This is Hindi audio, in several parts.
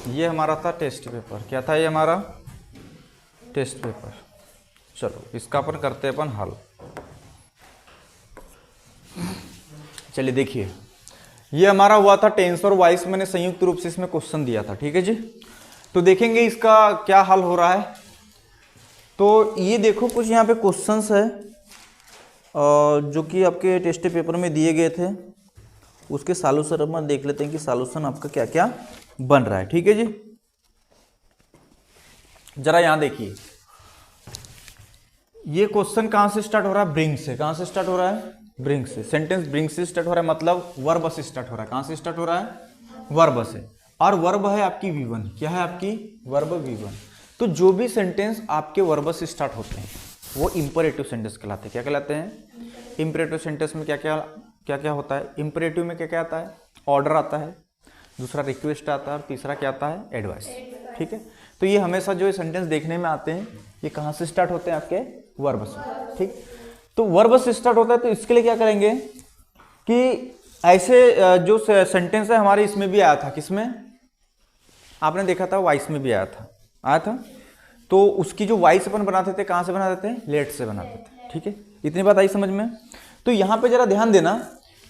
ये हमारा था टेस्ट पेपर। क्या था ये हमारा? Test paper. चलो इसका अपन करते हैं अपन हल। चलिए देखिए, ये हमारा हुआ था टेंस और वॉइस, मैंने संयुक्त रूप से इसमें क्वेश्चन दिया था, ठीक है जी। तो देखेंगे इसका क्या हल हो रहा है। तो ये देखो कुछ यहाँ पे क्वेश्चंस है जो कि आपके टेस्ट पेपर में दिए गए थे, उसके सॉल्यूशन अपन देख लेते हैं कि सॉल्यूशन आपका क्या क्या बन रहा है, ठीक है जी। जरा यहां देखिए, ये क्वेश्चन कहां से स्टार्ट हो रहा है? ब्रिंग से। कहां से स्टार्ट हो रहा है? ब्रिंग से। सेंटेंस ब्रिंग से स्टार्ट हो रहा है, मतलब वर्ब से स्टार्ट हो रहा है। कहां से स्टार्ट हो रहा है? वर्ब से। और वर्ब है आपकी V1। क्या है आपकी? Verb V1। तो जो भी सेंटेंस आपके वर्ब से स्टार्ट होते हैं वो इंपरेटिव सेंटेंस कहलाते हैं। क्या कहलाते हैं? इंपरेटिव सेंटेंस में क्या क्या होता है? इंपरेटिव में क्या क्या आता है? ऑर्डर आता है, दूसरा रिक्वेस्ट आता है, और तीसरा क्या आता है? एडवाइस, ठीक है। तो ये हमेशा जो सेंटेंस देखने में आते हैं ये कहाँ से स्टार्ट होते हैं? आपके वर्ब से, ठीक। तो वर्ब से स्टार्ट होता है, तो इसके लिए क्या करेंगे कि ऐसे जो सेंटेंस है हमारे इसमें भी आया था। किसमें? आपने देखा था वॉइस में भी आया था। तो उसकी जो वॉइस अपन बनाते थे, कहाँ से बनाते थे? लेट से बनाते थे, ठीक है। इतनी बात आई समझ में? तो यहाँ पे जरा ध्यान देना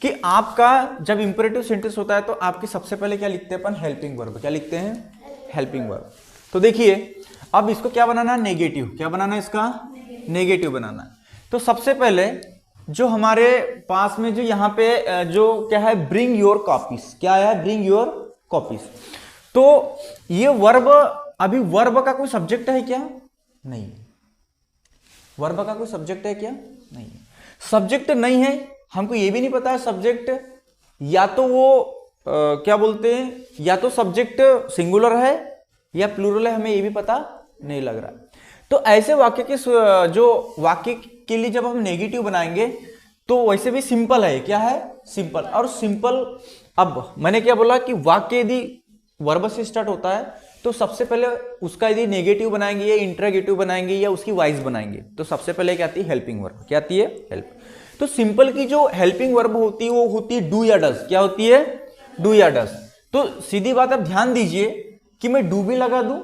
कि आपका जब इंपरेटिव सेंटेंस होता है तो आपके सबसे पहले क्या लिखते हैं अपन? Helping verb. क्या लिखते हैं? Helping verb. तो देखिए अब इसको क्या बनाना है? नेगेटिव। क्या बनाना है इसका? नेगेटिव बनाना है। तो सबसे पहले जो हमारे पास में जो यहाँ पे जो क्या है? Bring your copies. क्या है? Bring your copies. तो ये वर्ब, अभी वर्ब का कोई सब्जेक्ट है क्या? नहीं। वर्ब का कोई सब्जेक्ट है क्या? नहीं। सब्जेक्ट नहीं है, हमको ये भी नहीं पता है सब्जेक्ट या तो वो क्या बोलते हैं, या तो सब्जेक्ट सिंगुलर है या प्लूरल है, हमें ये भी पता नहीं लग रहा। तो ऐसे वाक्य के जो वाक्य के लिए जब हम नेगेटिव बनाएंगे तो वैसे भी सिंपल है। क्या है? सिंपल। और सिंपल, अब मैंने क्या बोला कि वाक्य यदि वर्ब से स्टार्ट होता है तो सबसे पहले उसका यदि नेगेटिव बनाएंगे या इंट्रागेटिव बनाएंगे या उसकी वाइस बनाएंगे तो सबसे पहले क्या आती है? Helping verb. क्या आती है? हेल्प। तो सिंपल की जो हेल्पिंग वर्ब होती है वो होती है डू या डज। क्या होती है? डू या डज। तो सीधी बात, आप ध्यान दीजिए कि मैं डू भी लगा दूं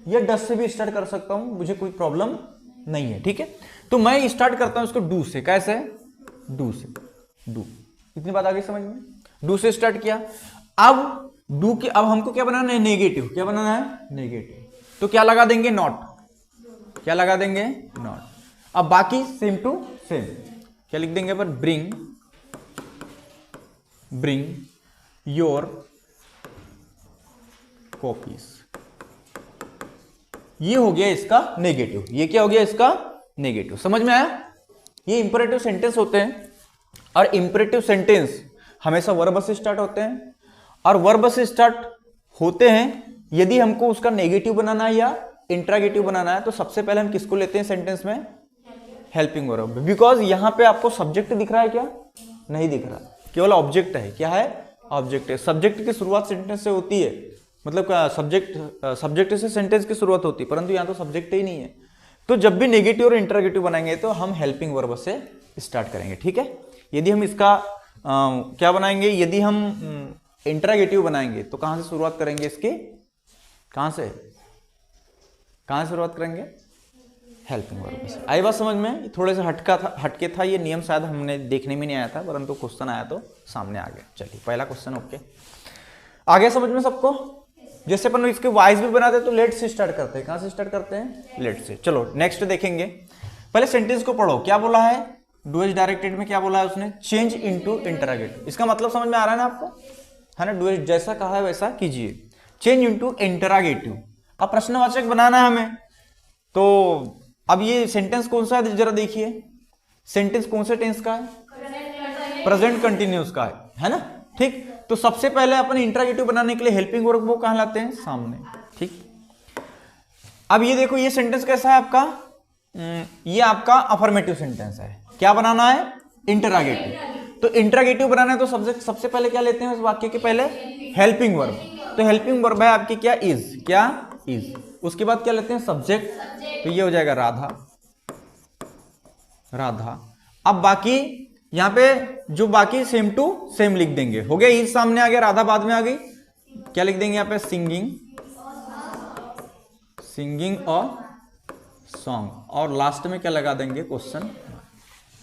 या डज से भी स्टार्ट कर सकता हूं, मुझे कोई प्रॉब्लम नहीं है, ठीक है। तो मैं स्टार्ट करता हूं इसको डू से। कैसे? डू से। डू। इतनी बात आ गई समझ में? डू से स्टार्ट किया। अब डू के, अब हमको क्या बनाना है? नेगेटिव। क्या बनाना है? नेगेटिव। तो क्या लगा देंगे? नॉट। क्या लगा देंगे? नॉट। अब बाकी सेम टू सेम क्या लिख देंगे अपन? Bring your copies. ये हो गया इसका नेगेटिव। ये क्या हो गया इसका? नेगेटिव। समझ में आया? ये इंपरेटिव सेंटेंस होते हैं और इंपरेटिव सेंटेंस हमेशा वर्ब से स्टार्ट होते हैं, और वर्ब से स्टार्ट होते हैं यदि हमको उसका नेगेटिव बनाना है या इंट्रागेटिव बनाना है तो सबसे पहले हम किसको लेते हैं सेंटेंस में? Helping verb. बिकॉज यहां पे आपको सब्जेक्ट दिख रहा है क्या? नहीं दिख रहा, केवल ऑब्जेक्ट है। क्या है? ऑब्जेक्ट है। सब्जेक्ट की शुरुआत सेंटेंस से होती है, मतलब सब्जेक्ट से सेंटेंस की शुरुआत होती है, परंतु यहां तो सब्जेक्ट ही नहीं है। तो जब भी नेगेटिव और इंट्रागेटिव बनाएंगे तो हम हेल्पिंग वर्ब से स्टार्ट करेंगे, ठीक है। यदि हम इसका क्या बनाएंगे? यदि हम इंट्रागेटिव बनाएंगे तो कहां से शुरुआत करेंगे इसकी? कहां से शुरुआत करेंगे? हेल्पिंग वर्ब से। आई बात समझ में? थोड़े से हटके था ये नियम, शायद हमने देखने में नहीं आया था, परंतु क्वेश्चन आया तो सामने आ गया। चलिए पहला क्वेश्चन ओके, आ गया समझ में सबको? जैसे अपन इसके वाइज भी बनाते तो लेट से स्टार्ट करते हैं। कहां से स्टार्ट करते हैं? लेट से। चलो नेक्स्ट देखेंगे। पहले सेंटेंस को पढ़ो। क्या बोला है? डू एज डायरेक्टेड में क्या बोला है उसने? Change into interrogative. इसका मतलब समझ में आ रहा है ना आपको? है ना? डू एज जैसा कहा है वैसा कीजिए। Change into interrogative. अब प्रश्नवाचक बनाना है हमें, तो अब ये सेंटेंस कौन सा है जरा देखिए। सेंटेंस कौन से टेंस का है? प्रेजेंट कंटिन्यूअस का है ना? ठीक। तो सबसे पहले अपन इंट्रागेटिव बनाने के लिए हेल्पिंग वर्ब वो कहां लाते हैं? सामने, ठीक। अब ये देखो, ये सेंटेंस कैसा है आपका? ये आपका अफर्मेटिव सेंटेंस है। क्या बनाना है? इंटरोगेटिव। तो इंट्रागेटिव बनाना है तो सबसे पहले क्या लेते हैं उस वाक्य के पहले? Helping verb. तो हेल्पिंग वर्ब है आपकी क्या? इज। क्या? इज। उसके बाद क्या लेते हैं? सब्जेक्ट। तो ये हो जाएगा राधा। अब बाकी यहां पे जो बाकी सेम टू सेम लिख देंगे। हो गया, इज सामने आ गया, राधा बाद में आ गई। क्या लिख देंगे यहां पे? सिंगिंग सिंगिंग अ सॉन्ग, और लास्ट में क्या लगा देंगे, क्वेश्चन।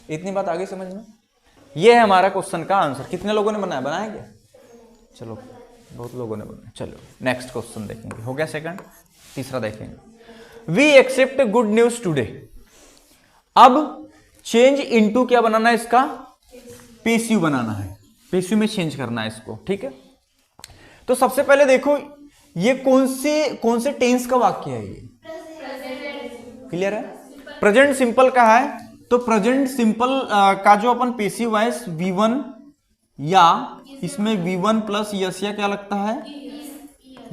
इतनी बात आगे समझ में। ये है हमारा क्वेश्चन का आंसर। कितने लोगों ने बनाया, बनाया क्या? चलो बहुत लोगों ने बनाया। चलो नेक्स्ट क्वेश्चन देखेंगे, हो गया सेकंड। तीसरा देखेंगे, we accept good news today. अब चेंज इनटू क्या बनाना है इसका, पेसिव बनाना है, पेसिव में चेंज करना है इसको, ठीक है। तो सबसे पहले देखो ये कौन से टेंस का वाक्य है, ये क्लियर है? प्रेजेंट सिंपल का है, तो प्रेजेंट सिंपल का जो अपन पेसिव वॉइस V1 या इसमें V1 प्लस यस या क्या लगता है,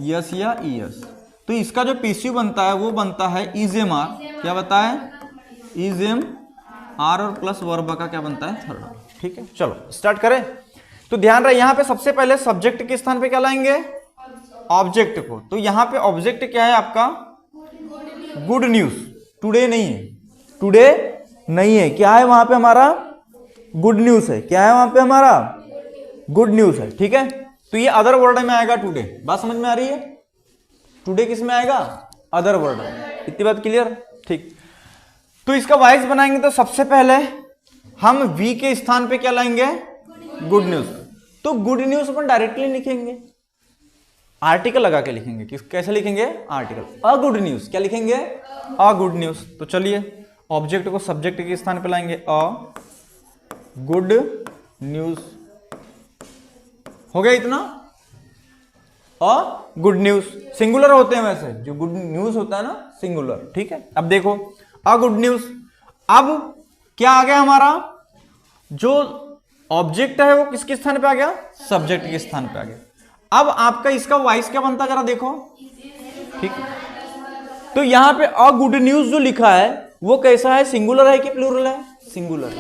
यस या ईएस। तो इसका जो पेसिव बनता है वो बनता है इज एम आर, क्या बनता है, इज एम आर, और प्लस वर्ब का क्या बनता है, थर्ड। ठीक है, चलो स्टार्ट करें। तो ध्यान रहे यहां पे सबसे पहले सब्जेक्ट के स्थान पे क्या लाएंगे, ऑब्जेक्ट को। तो यहां पे ऑब्जेक्ट क्या है आपका, गुड न्यूज। टुडे नहीं है, टुडे नहीं है, क्या है वहां पे हमारा, गुड न्यूज है। क्या है वहां पे हमारा, गुड न्यूज है, ठीक है। तो ये अदर वर्ड में आएगा टुडे, बात समझ में आ रही है? टुडे किस में आएगा, अदर वर्ड। इतनी बात क्लियर, ठीक। तो इसका वॉइस बनाएंगे तो सबसे पहले हम वी के स्थान पे क्या लाएंगे, गुड न्यूज। तो गुड न्यूज अपन डायरेक्टली लिखेंगे, आर्टिकल लगा के लिखेंगे। कैसे लिखेंगे, आर्टिकल। अ गुड न्यूज, क्या लिखेंगे, अ गुड न्यूज। तो चलिए ऑब्जेक्ट को सब्जेक्ट के स्थान पे लाएंगे, अ गुड न्यूज। हो गया इतना, अ गुड न्यूज। सिंगुलर होते हैं वैसे, जो गुड न्यूज होता है ना सिंगुलर, ठीक है। अब देखो अ गुड न्यूज। अब क्या आ गया हमारा, जो ऑब्जेक्ट है वो किसके स्थान पे आ गया, सब्जेक्ट के स्थान पे आ गया। अब आपका इसका वॉइस क्या बनता है जरा देखो, ठीक। तो यहां पे अ गुड न्यूज जो लिखा है वो कैसा है, सिंगुलर है कि प्लूरल है, सिंगुलर।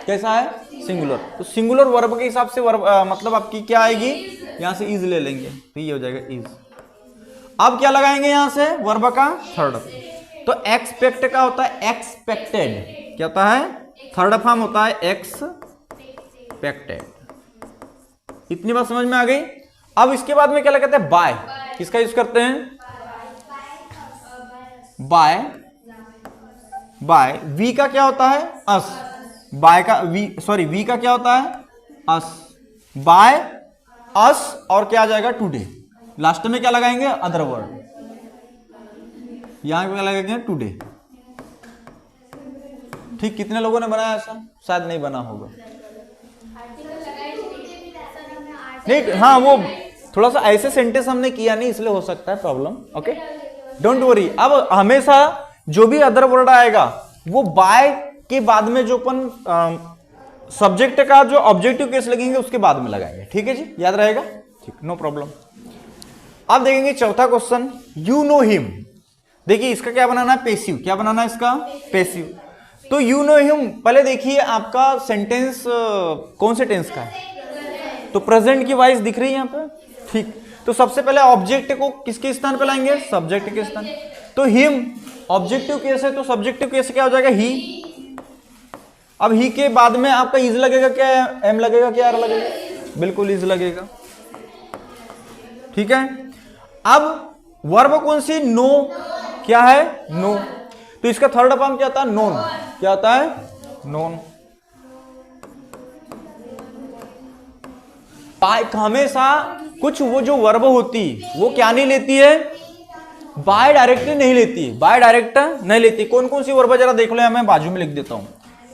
कैसा है, सिंगुलर। तो सिंगुलर वर्ब के हिसाब से वर्ब मतलब आपकी क्या आएगी, यहां से इज ले लेंगे, तो ये हो जाएगा इज। अब क्या लगाएंगे यहां से, वर्ब का थर्ड। तो एक्सपेक्ट का होता है एक्सपेक्टेड, क्या होता है, थर्ड फॉर्म होता है एक्सपेक्टेड। इतनी बात समझ में आ गई। अब इसके बाद में क्या लगाते हैं, बाय। किसका यूज करते हैं, बाय। बाय वी का क्या होता है, अस। बाय का वी का क्या होता है, अस। बाय अस, और क्या आ जाएगा, टुडे। लास्ट में क्या लगाएंगे, अदर वर्ड। यहां पे क्या लगाएंगे, टुडे। ठीक, कितने लोगों ने बनाया ऐसा, शायद नहीं बना होगा। नहीं, हाँ वो थोड़ा सा ऐसे सेंटेंस हमने किया नहीं, इसलिए हो सकता है प्रॉब्लम। Okay, don't worry. अब हमेशा जो भी अदर वर्ड आएगा वो बाय के बाद में जो अपन सब्जेक्ट का जो ऑब्जेक्टिव केस लगेंगे उसके बाद में लगाएंगे, ठीक है जी, याद रहेगा, ठीक, नो प्रॉब्लम। अब देखेंगे चौथा क्वेश्चन, यू नो हिम। देखिए इसका क्या बनाना है, पेसिव। क्या बनाना है इसका, पेसिव। तो यू नो हिम, पहले देखिए आपका सेंटेंस कौन से टेंस का है, तो प्रेजेंट की वॉइस दिख रही है यहाँ पे, ठीक। तो सबसे पहले ऑब्जेक्ट को किसके स्थान पे लाएंगे, सब्जेक्ट के स्थान। तो हिम ऑब्जेक्टिव केस है, तो सब्जेक्टिव केस क्या हो जाएगा, ही। अब ही के बाद में आपका इज लगेगा, क्या एम लगेगा, क्या आर लगेगा, बिल्कुल इज लगेगा, ठीक है। अब वर्ब कौन सी, नो। क्या है, नो। तो इसका थर्ड फॉर्म क्या होता है, नोन। क्या होता है, नोन। हमेशा कुछ वो जो वर्ब होती वो क्या नहीं लेती है, बाय डायरेक्टली नहीं लेती है, बाय डायरेक्ट नहीं लेती। कौन कौन सी वर्ब जरा देख लो, मैं बाजू में लिख देता हूं।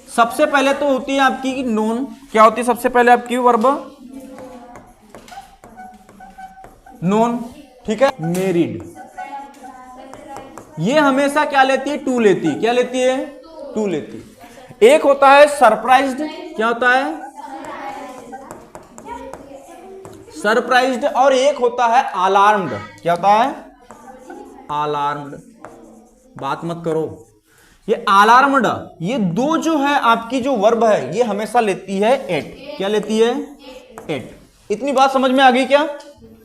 सबसे पहले तो होती है आपकी नोन। क्या होती है सबसे पहले आपकी वर्ब, नोन, ठीक है। मेरिड, ये हमेशा क्या लेती है, टू लेती है। क्या लेती है, टू लेती है। एक होता है सरप्राइज्ड। क्या होता है, सरप्राइज्ड। और एक होता है अलार्म्ड। क्या होता है, अलार्म्ड। बात मत करो, ये अलार्म्ड, ये दो जो है आपकी जो वर्ब है ये हमेशा लेती है एट। क्या लेती है, एट। इतनी बात समझ में आ गई क्या,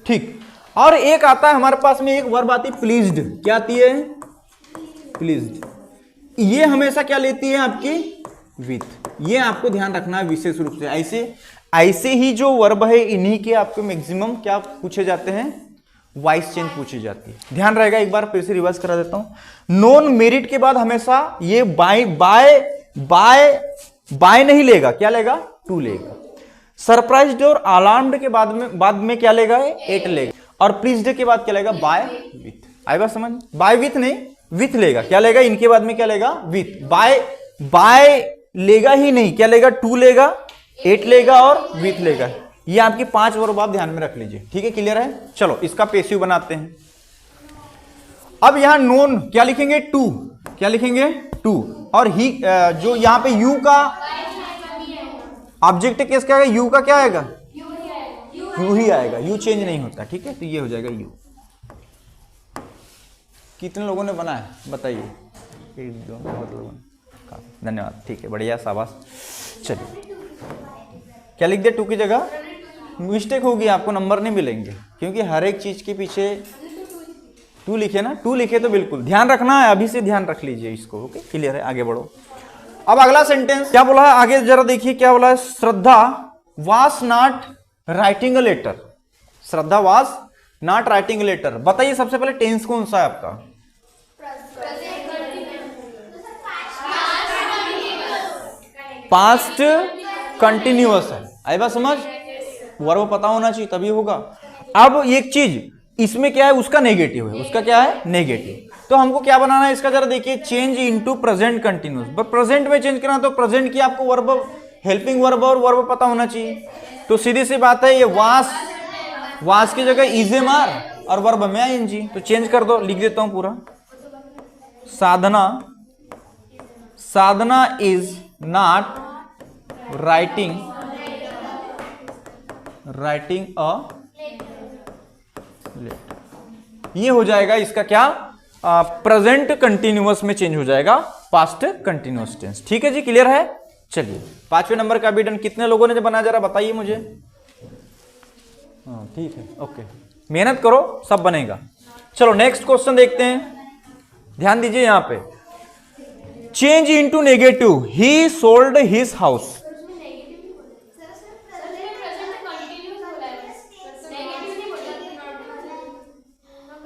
ठीक। और एक आता है हमारे पास में, एक वर्ब आती है प्लीज्ड। क्या आती है, प्लीज्ड। ये हमेशा क्या लेती है आपकी, विथ। ये आपको ध्यान रखना है विशेष रूप से। ऐसे ही जो वर्ब है इन्हीं के आपको मैक्सिमम क्या पूछे जाते हैं, वॉइस चेंज पूछी जाती है। ध्यान रहेगा, एक बार फिर से रिवाइज करा देता हूं। नॉन मेरिट के बाद हमेशा ये बाय बाय बाय बाय नहीं लेगा, क्या लेगा? टू लेगा। सरप्राइज्ड और अलार्म्ड के बाद में क्या लेगा? एट लेगा। और प्लीज्ड के बाद क्या लेगा? Bye with. आई बात समझ? बाय विथ नहीं, विथ लेगा। क्या लेगा? इनके बाद में क्या लेगा? विथ। बाय लेगा ही नहीं, क्या लेगा? टू लेगा, एट लेगा और विथ लेगा। ये आपकी 5 वर्ब आप ध्यान में रख लीजिए, ठीक है? क्लियर है? चलो इसका पेसिव बनाते हैं। अब यहां नोन क्या लिखेंगे? टू। क्या लिखेंगे? टू। और ही जो यहां पे यू का ऑब्जेक्ट किसका आएगा? यू का क्या आएगा? यू ही आएगा, यू चेंज नहीं होता, ठीक है? तो ये हो जाएगा यू। कितने लोगों ने बनाया बताइए? धन्यवाद, ठीक है, बढ़िया, शाबाश। चलिए क्या लिख दे? टू की जगह मिस्टेक होगी, आपको नंबर नहीं मिलेंगे, क्योंकि हर एक चीज के पीछे टू लिखे ना। टू लिखे तो बिल्कुल ध्यान रखना है, अभी से ध्यान रख लीजिए इसको। ओके, क्लियर है? आगे बढ़ो। अब अगला सेंटेंस क्या बोला है? आगे जरा देखिए क्या बोला है। Shraddha was not writing a letter. Shraddha was not writing a letter. बताइए सबसे पहले टेंस कौन सा है आपका? पास्ट कंटिन्यूअस है। आई बात समझ? वर्ब पता होना चाहिए तभी होगा। अब एक चीज इसमें क्या है? उसका नेगेटिव है। उसका क्या है? नेगेटिव। तो हमको क्या बनाना है इसका? जरा देखिए, change into present continuous. But present में चेंज करना तो प्रेजेंट की आपको वर्ब, हेल्पिंग वर्ब और वर्ब पता होना चाहिए। तो सीधी सी बात है, ये वास की जगह इजेमार और वर्ब में आईएनजी। तो चेंज कर दो, लिख देता हूं पूरा। Sadhana is not writing a letter. ये हो जाएगा इसका क्या? प्रेजेंट कंटिन्यूअस में चेंज हो जाएगा पास्ट कंटिन्यूअस टेंस। ठीक है जी, क्लियर है? चलिए 5वें नंबर का भी डन। कितने लोगों ने बनाया जरा बताइए मुझे। हाँ ठीक है, ओके, मेहनत करो, सब बनेगा। चलो नेक्स्ट क्वेश्चन देखते हैं, ध्यान दीजिए यहां पे। चेंज इनटू नेगेटिव, ही सोल्ड हिज हाउस।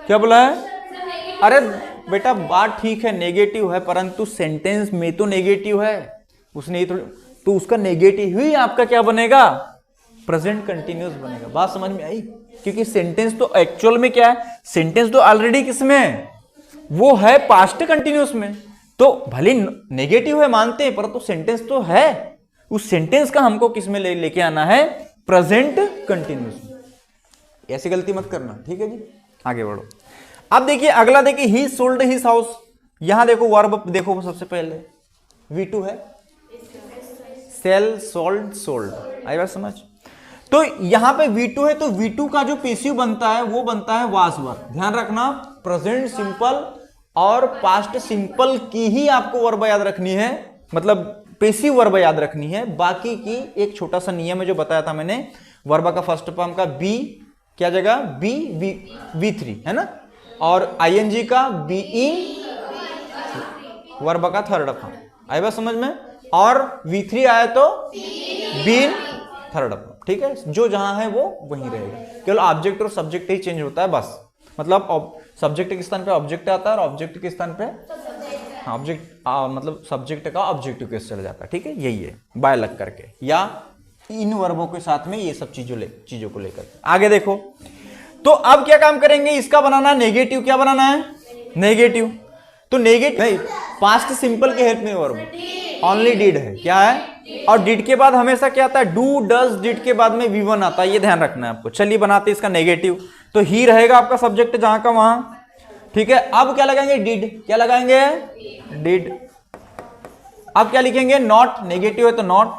क्या बोला है? अरे बेटा बात ठीक है, नेगेटिव है, परंतु सेंटेंस में तो नेगेटिव है। उसने तो उसका नेगेटिव ही आपका क्या बनेगा? प्रेजेंट कंटिन्यूअस बनेगा। बात समझ में आई? क्योंकि सेंटेंस तो एक्चुअल में क्या है? सेंटेंस तो ऑलरेडी किसमें है? वो है पास्ट कंटिन्यूअस में। तो भले नेगेटिव है मानते हैं, परंतु सेंटेंस तो है। उस सेंटेंस का हमको किस में लेके आना है? प्रेजेंट कंटिन्यूअस में। ऐसी गलती मत करना, ठीक है जी? आगे बढ़ो। अब देखिए अगला, देखिए ही सोल्ड हिज हाउस। यहां देखो वर्ब देखो, सबसे पहले V2 है, सेल, सोल्ड, सोल्ड। आई बात समझ? तो यहां पे V2 है, तो V2 का जो पेसिव बनता है वो बनता है वाज वर्ब। ध्यान रखना, प्रेजेंट सिंपल और पास्ट सिंपल की ही आपको वर्ब याद रखनी है, मतलब पेसिव वर्ब याद रखनी है। बाकी की एक छोटा सा नियम है जो बताया था मैंने, वर्ब का फर्स्ट फॉर्म का बी क्या जगह? V3 है ना, और ING का BE वर्ब का थर्ड फॉर्म। आई बात समझ में? और V3 आया तो बीन थर्ड फॉर्म। ठीक है, जो जहां है वो वहीं रहेगा, केवल ऑब्जेक्ट और सब्जेक्ट ही चेंज होता है बस। मतलब सब्जेक्ट के स्थान पे ऑब्जेक्ट आता है और ऑब्जेक्ट के स्थान पे ऑब्जेक्ट, मतलब सब्जेक्ट का ऑब्जेक्टिव केस चला जाता है। ठीक है, यही है बाय लग करके, या इन वर्बों के साथ में ये सब चीजों को लेकर। आगे देखो, तो अब क्या काम करेंगे? इसका बनाना नेगेटिव। क्या बनाना है? नेगेटिव। तो नेगेटिव नहीं, पास्ट सिंपल के हेल्प में वर्ब ओनली डिड है। क्या है? और डिड के बाद हमेशा क्या आता है? Do, does. डिड के बाद में V1 आता है, ये ध्यान रखना है आपको। चलिए बनाते इसका नेगेटिव। तो ही रहेगा आपका सब्जेक्ट जहां का वहां। ठीक है, अब क्या लगाएंगे? डिड। क्या लगाएंगे? डिड। अब क्या लिखेंगे? नॉट। नेगेटिव है तो नॉट।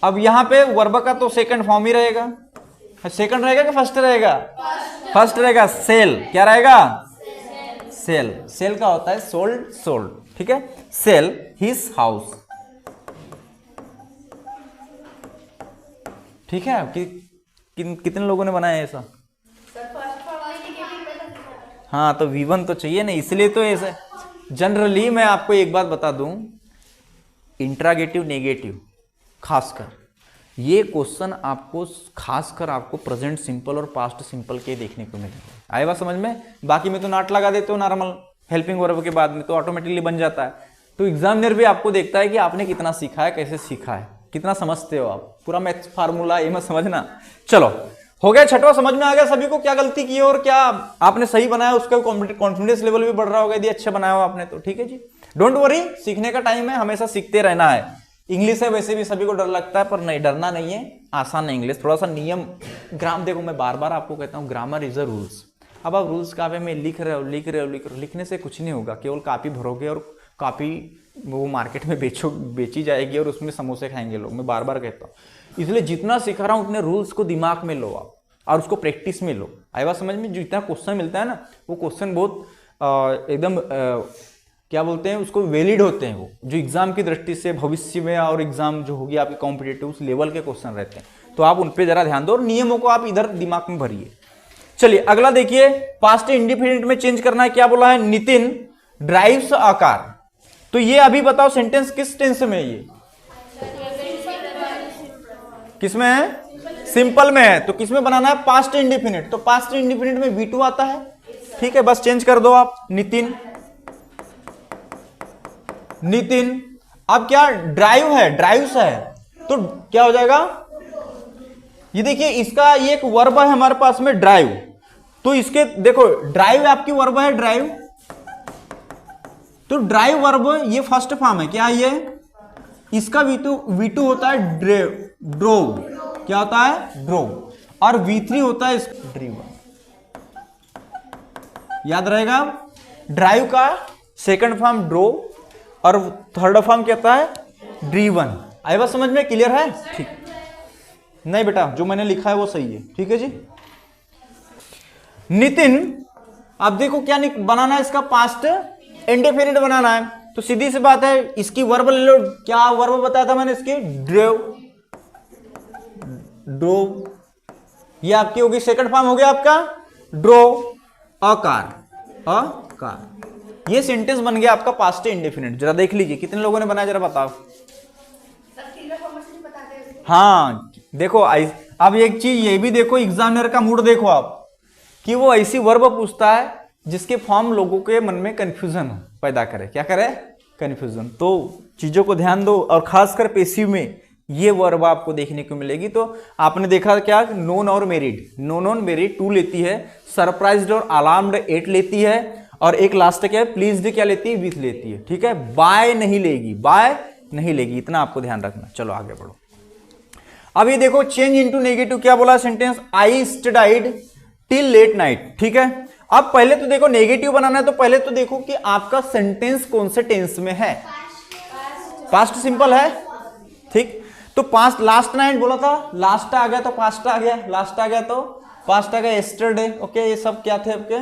अब यहां पे वर्ब का तो सेकंड फॉर्म ही रहेगा। सेकंड रहेगा कि फर्स्ट रहेगा? फर्स्ट रहेगा। सेल। क्या रहेगा? सेल। सेल का होता है सोल्ड, सोल्ड। ठीक है, सेल हिज हाउस। ठीक है, कितने लोगों ने बनाया ऐसा? हाँ, तो V1 तो चाहिए ना, इसलिए तो ऐसा। जनरली मैं आपको एक बात बता दूं, इंट्रागेटिव नेगेटिव खासकर ये क्वेश्चन आपको खासकर आपको प्रेजेंट सिंपल और पास्ट सिंपल के देखने को मिलेंगे। आए बात समझ में? बाकी में तो नॉट लगा देते हो नॉर्मल हेल्पिंग वर्ब के बाद में तो ऑटोमेटिकली बन जाता है। तो एग्जामिनर भी आपको देखता है कि आपने कितना सीखा है, कैसे सीखा है, कितना समझते हो आप, पूरा मैथ्स फार्मूला ये मत समझना। चलो हो गया छठवां, समझ में आ गया सभी को क्या गलती की और क्या आपने सही बनाया, उसका कॉन्फिडेंस लेवल भी बढ़ रहा होगा यदि अच्छा बनाया हो आपने तो। ठीक है जी, डोंट वरी, सीखने का टाइम है, हमेशा सीखते रहना है। इंग्लिश है वैसे भी सभी को डर लगता है, पर नहीं, डरना नहीं है, आसान है इंग्लिश, थोड़ा सा नियम देखो मैं बार बार आपको कहता हूँ ग्रामर इज अ रूल्स। अब आप रूल्स कापी में लिख रहे हो, लिखने से कुछ नहीं होगा, केवल कॉपी भरोगे और कॉपी वो मार्केट में बेची जाएगी और उसमें समोसे खाएंगे लोग। मैं बार बार कहता हूँ, इसलिए जितना सिखा रहा हूँ उतने रूल्स को दिमाग में लो आप और उसको प्रैक्टिस में लो। आई बात समझ में? जितना क्वेश्चन मिलता है ना, वो क्वेश्चन बहुत एकदम क्या बोलते हैं उसको, वैलिड होते हैं वो, जो एग्जाम की दृष्टि से भविष्य में और एग्जाम जो होगी आपकी कॉम्पिटेटिव उस लेवल के क्वेश्चन रहते हैं। तो आप उन पे जरा ध्यान दो और नियमों को आप इधर दिमाग में भरिए। चलिए अगला देखिए, पास्ट इंडिफिनिट में चेंज करना है। क्या बोला है? Nitin drives a car. तो ये अभी बताओ सेंटेंस किस टेंस में है? ये किसमें है? सिंपल में है। तो किसमें बनाना है? Past indefinite. तो पास्ट इंडिफिनिट में V2 आता है। ठीक है, बस चेंज कर दो आप, नितिन। अब क्या ड्राइव है, ड्राइव्स है, तो क्या हो जाएगा? ये देखिए इसका ये एक वर्ब है हमारे पास में, ड्राइव। तो इसके देखो ड्राइव आपकी वर्ब है, ड्राइव। तो ड्राइव वर्ब ये फर्स्ट फॉर्म है। क्या ये? इसका V2 होता है ड्रोव। क्या होता है? ड्रोव। और V3 होता है ड्रीवन। याद रहेगा, ड्राइव का सेकंड फॉर्म ड्रोव और थर्ड फॉर्म क्या होता है? ड्रीवन। आई बात समझ में? क्लियर है? ठीक, नहीं बेटा जो मैंने लिखा है वो सही है। ठीक है जी। नितिन, अब देखो क्या बनाना है, इसका पास्ट इंडेफिनिट बनाना है। तो सीधी सी बात है, इसकी वर्ब ले लो। क्या वर्ब बताया था मैंने इसकी? ड्रोव। ये आपकी होगी सेकंड फॉर्म हो गया आपका ड्रोव। A car. ये सेंटेंस बन गया आपका पास्ट इंडेफिनिट। जरा देख लीजिए कितने लोगों ने बनाया, जरा बताओ। हाँ देखो, अब एक चीज ये भी देखो, एग्जामिनर का मूड देखो आप, कि वो ऐसी वर्ब पूछता है जिसके फॉर्म लोगों के मन में कंफ्यूजन पैदा करे। क्या करे? कंफ्यूजन। तो चीजों को ध्यान दो, और खासकर पेसिव में ये वर्ब आपको देखने को मिलेगी। तो आपने देखा क्या, नोन और मेरिड, नोन और मेरिड 2 लेती है, सरप्राइज्ड और अलार्म्ड 8 लेती है, और एक लास्ट क्या है, प्लीज्ड क्या लेती है? विथ लेती है। ठीक है, बाय नहीं लेगी, इतना आपको ध्यान रखना। चलो आगे बढ़ो। अब ये देखो, चेंज इनटू नेगेटिव। क्या बोला sentence? I studied till late night. ठीक है, अब पहले तो देखो नेगेटिव बनाना है, तो पहले तो देखो कि आपका सेंटेंस कौन से टेंस में है। पास्ट सिंपल है। ठीक, तो पास्ट, लास्ट नाइट बोला था, लास्ट आ गया तो पास्ट आ गया, लास्ट आ गया तो पास्ट आ गया, यस्टरडे। ओके, ये सब क्या थे आपके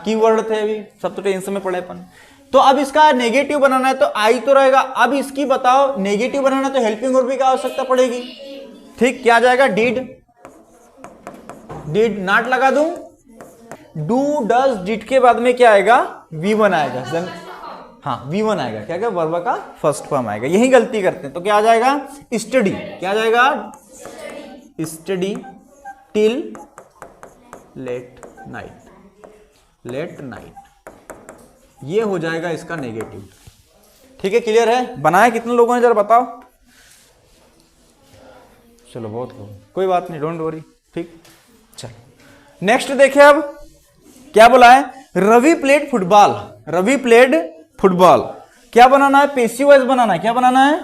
कीवर्ड थे, अभी सब तो टेंस में पढ़े अपन। तो अब इसका नेगेटिव बनाना है तो आई तो रहेगा। अब इसकी बताओ नेगेटिव बनाना है तो हेल्पिंग वर्ब की आवश्यकता पड़ेगी। ठीक, क्या जाएगा? डिड नॉट लगा दूं, डू डज डिड के बाद में क्या आएगा? V1 आएगा। हाँ V1 आएगा, क्या क्या? वर्ब का फर्स्ट फॉर्म आएगा। यही गलती करते हैं। तो क्या आ जाएगा? स्टडी। क्या आ जाएगा? Study till late night. ये हो जाएगा इसका नेगेटिव। ठीक है, क्लियर है? बनाया कितने लोगों ने, जरा बताओ। चलो बहुत लोग, कोई बात नहीं, डोंट वरी। ठीक, चलो नेक्स्ट देखिए। अब क्या बोला है? Ravi played football. क्या बनाना है? पेसिव वॉइस बनाना है। क्या बनाना है?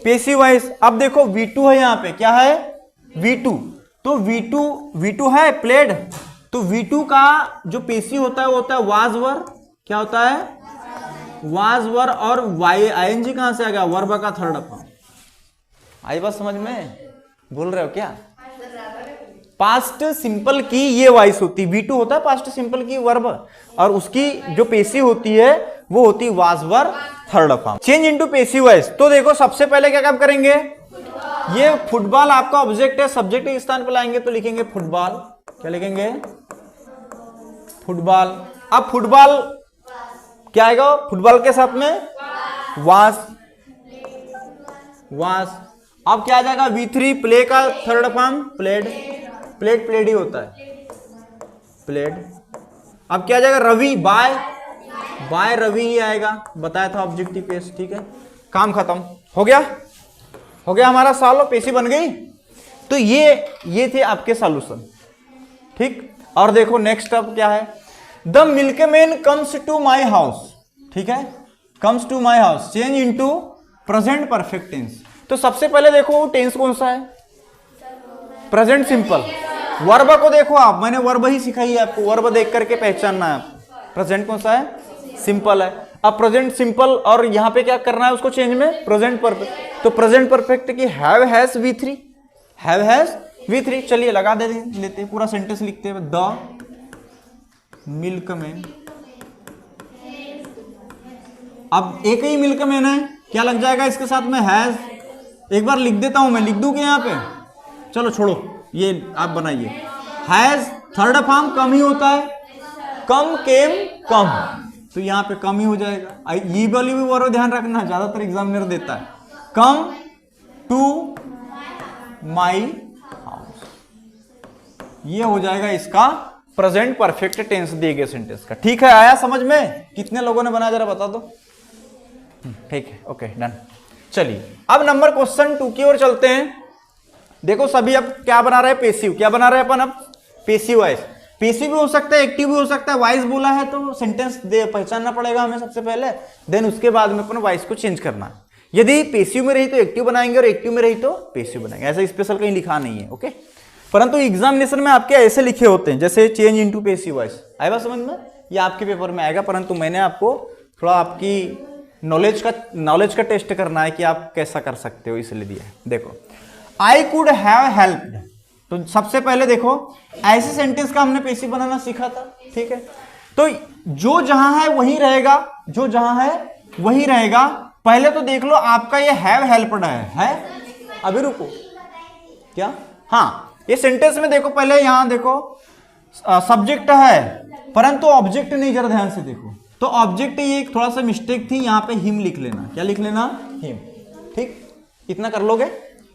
Passive voice. अब देखो V2 है यहाँ पे। क्या है? V2। तो V2 है प्लेड। तो V2 का जो पेसिव होता है वो होता है वाज वर। क्या होता है? वाज वर। और ING कहां से आ गया? वर्ब का थर्ड फॉर्म। आई बात समझ में? बोल रहे हो क्या? पास्ट सिंपल की ये वॉइस होती, V2 होता है पास्ट सिंपल की वर्ब, और उसकी जो पेसिव होती है वो होती was were third form. Change into passive voice. तो देखो सबसे पहले क्या काम करेंगे? ये फुटबॉल आपका ऑब्जेक्ट है, सब्जेक्ट के स्थान पर लाएंगे तो लिखेंगे फुटबॉल। क्या लिखेंगे? फुटबॉल। अब फुटबॉल क्या आएगा? फुटबॉल के साथ में वाज। अब क्या आ जाएगा V3, प्ले का third form played, played played ही होता है प्लेड। अब क्या आ जाएगा रवि, बाय रवि ही आएगा, बताया था ऑब्जेक्टिव केस। ठीक है, काम खत्म हो गया हमारा सॉल्व, पेशी बन गई। तो ये थे आपके सॉल्यूशन। ठीक, और देखो नेक्स्ट अब क्या है, the milkman comes to my house. ठीक है, comes to my house change into present perfect tense. तो सबसे पहले देखो टेंस कौन सा है, प्रेजेंट सिंपल। वर्ब को देखो आप, मैंने वर्ब ही सिखाई है आपको, वर्ब देख करके पहचानना है आपको। प्रेजेंट कौन सा है, सिंपल है। अब प्रेजेंट सिंपल और यहां पे क्या करना है उसको चेंज में प्रेजेंट परफेक्ट। तो प्रेजेंट परफेक्ट की have has V3, have has V3। चलिए लगा लेते हैं, पूरा सेंटेंस लिखते हैं। द मिल्कमैन, अब एक ही मिल्कमैन है, क्या लग जाएगा इसके साथ में हैज। एक बार लिख देता हूं मैं, लिख दूं क्या यहाँ पे, चलो छोड़ो ये आप बनाइए। हैज थर्ड फॉर्म कम ही होता है, कम केम कम, तो यहाँ पे कम ही हो जाएगा। ये वाली भी वर्ब ध्यान रखना, ज्यादातर एग्जामिनर देता है। कम टू माई हाउस, ये हो जाएगा इसका प्रेजेंट परफेक्ट टेंस दिए गए सेंटेंस का। ठीक है, आया समझ में? कितने लोगों ने बनाया जरा बता दो। ठीक है, ओके डन। चलिए अब नंबर क्वेश्चन 2 की ओर चलते हैं। देखो सभी अब क्या बना रहे हैं, पेसिव। क्या बना रहे हैं अपन अब, पेसिव वॉइस। पेसिव भी हो सकता है, एक्टिव भी हो सकता है। वॉइस बोला है तो सेंटेंस पहचानना पड़ेगा हमें सबसे पहले, देन उसके बाद में अपन वॉइस को चेंज करना है। यदि पेसिव में रही तो एक्टिव बनाएंगे और एक्टिव में रही तो पेसिव बनाएंगे, ऐसा स्पेशल कहीं लिखा नहीं है। ओके, परंतु एग्जामिनेशन में आपके ऐसे लिखे होते हैं, जैसे चेंज इनटू पेसिव वॉइस। आएगा समझ में? ये आपके पेपर में आएगा, परंतु मैंने आपको थोड़ा आपकी नॉलेज का टेस्ट करना है कि आप कैसा कर सकते हो, इसलिए दिया है। देखो आई कुड हैव हेल्प्ड, तो सबसे पहले देखो ऐसे सेंटेंस का हमने पेसिव बनाना सीखा था। ठीक है, तो जो जहां है वही रहेगा, जो जहां है वही रहेगा। पहले तो देख लो आपका ये हैव हेल्प्ड है? अभी रुको, क्या? हाँ, ये सेंटेंस में देखो पहले, यहां देखो सब्जेक्ट है परंतु ऑब्जेक्ट नहीं, जरा ध्यान से देखो। तो ऑब्जेक्ट ये थोड़ा सा मिस्टेक थी, यहां पे हिम लिख लेना। क्या लिख लेना? हिम। ठीक, इतना कर लोगे?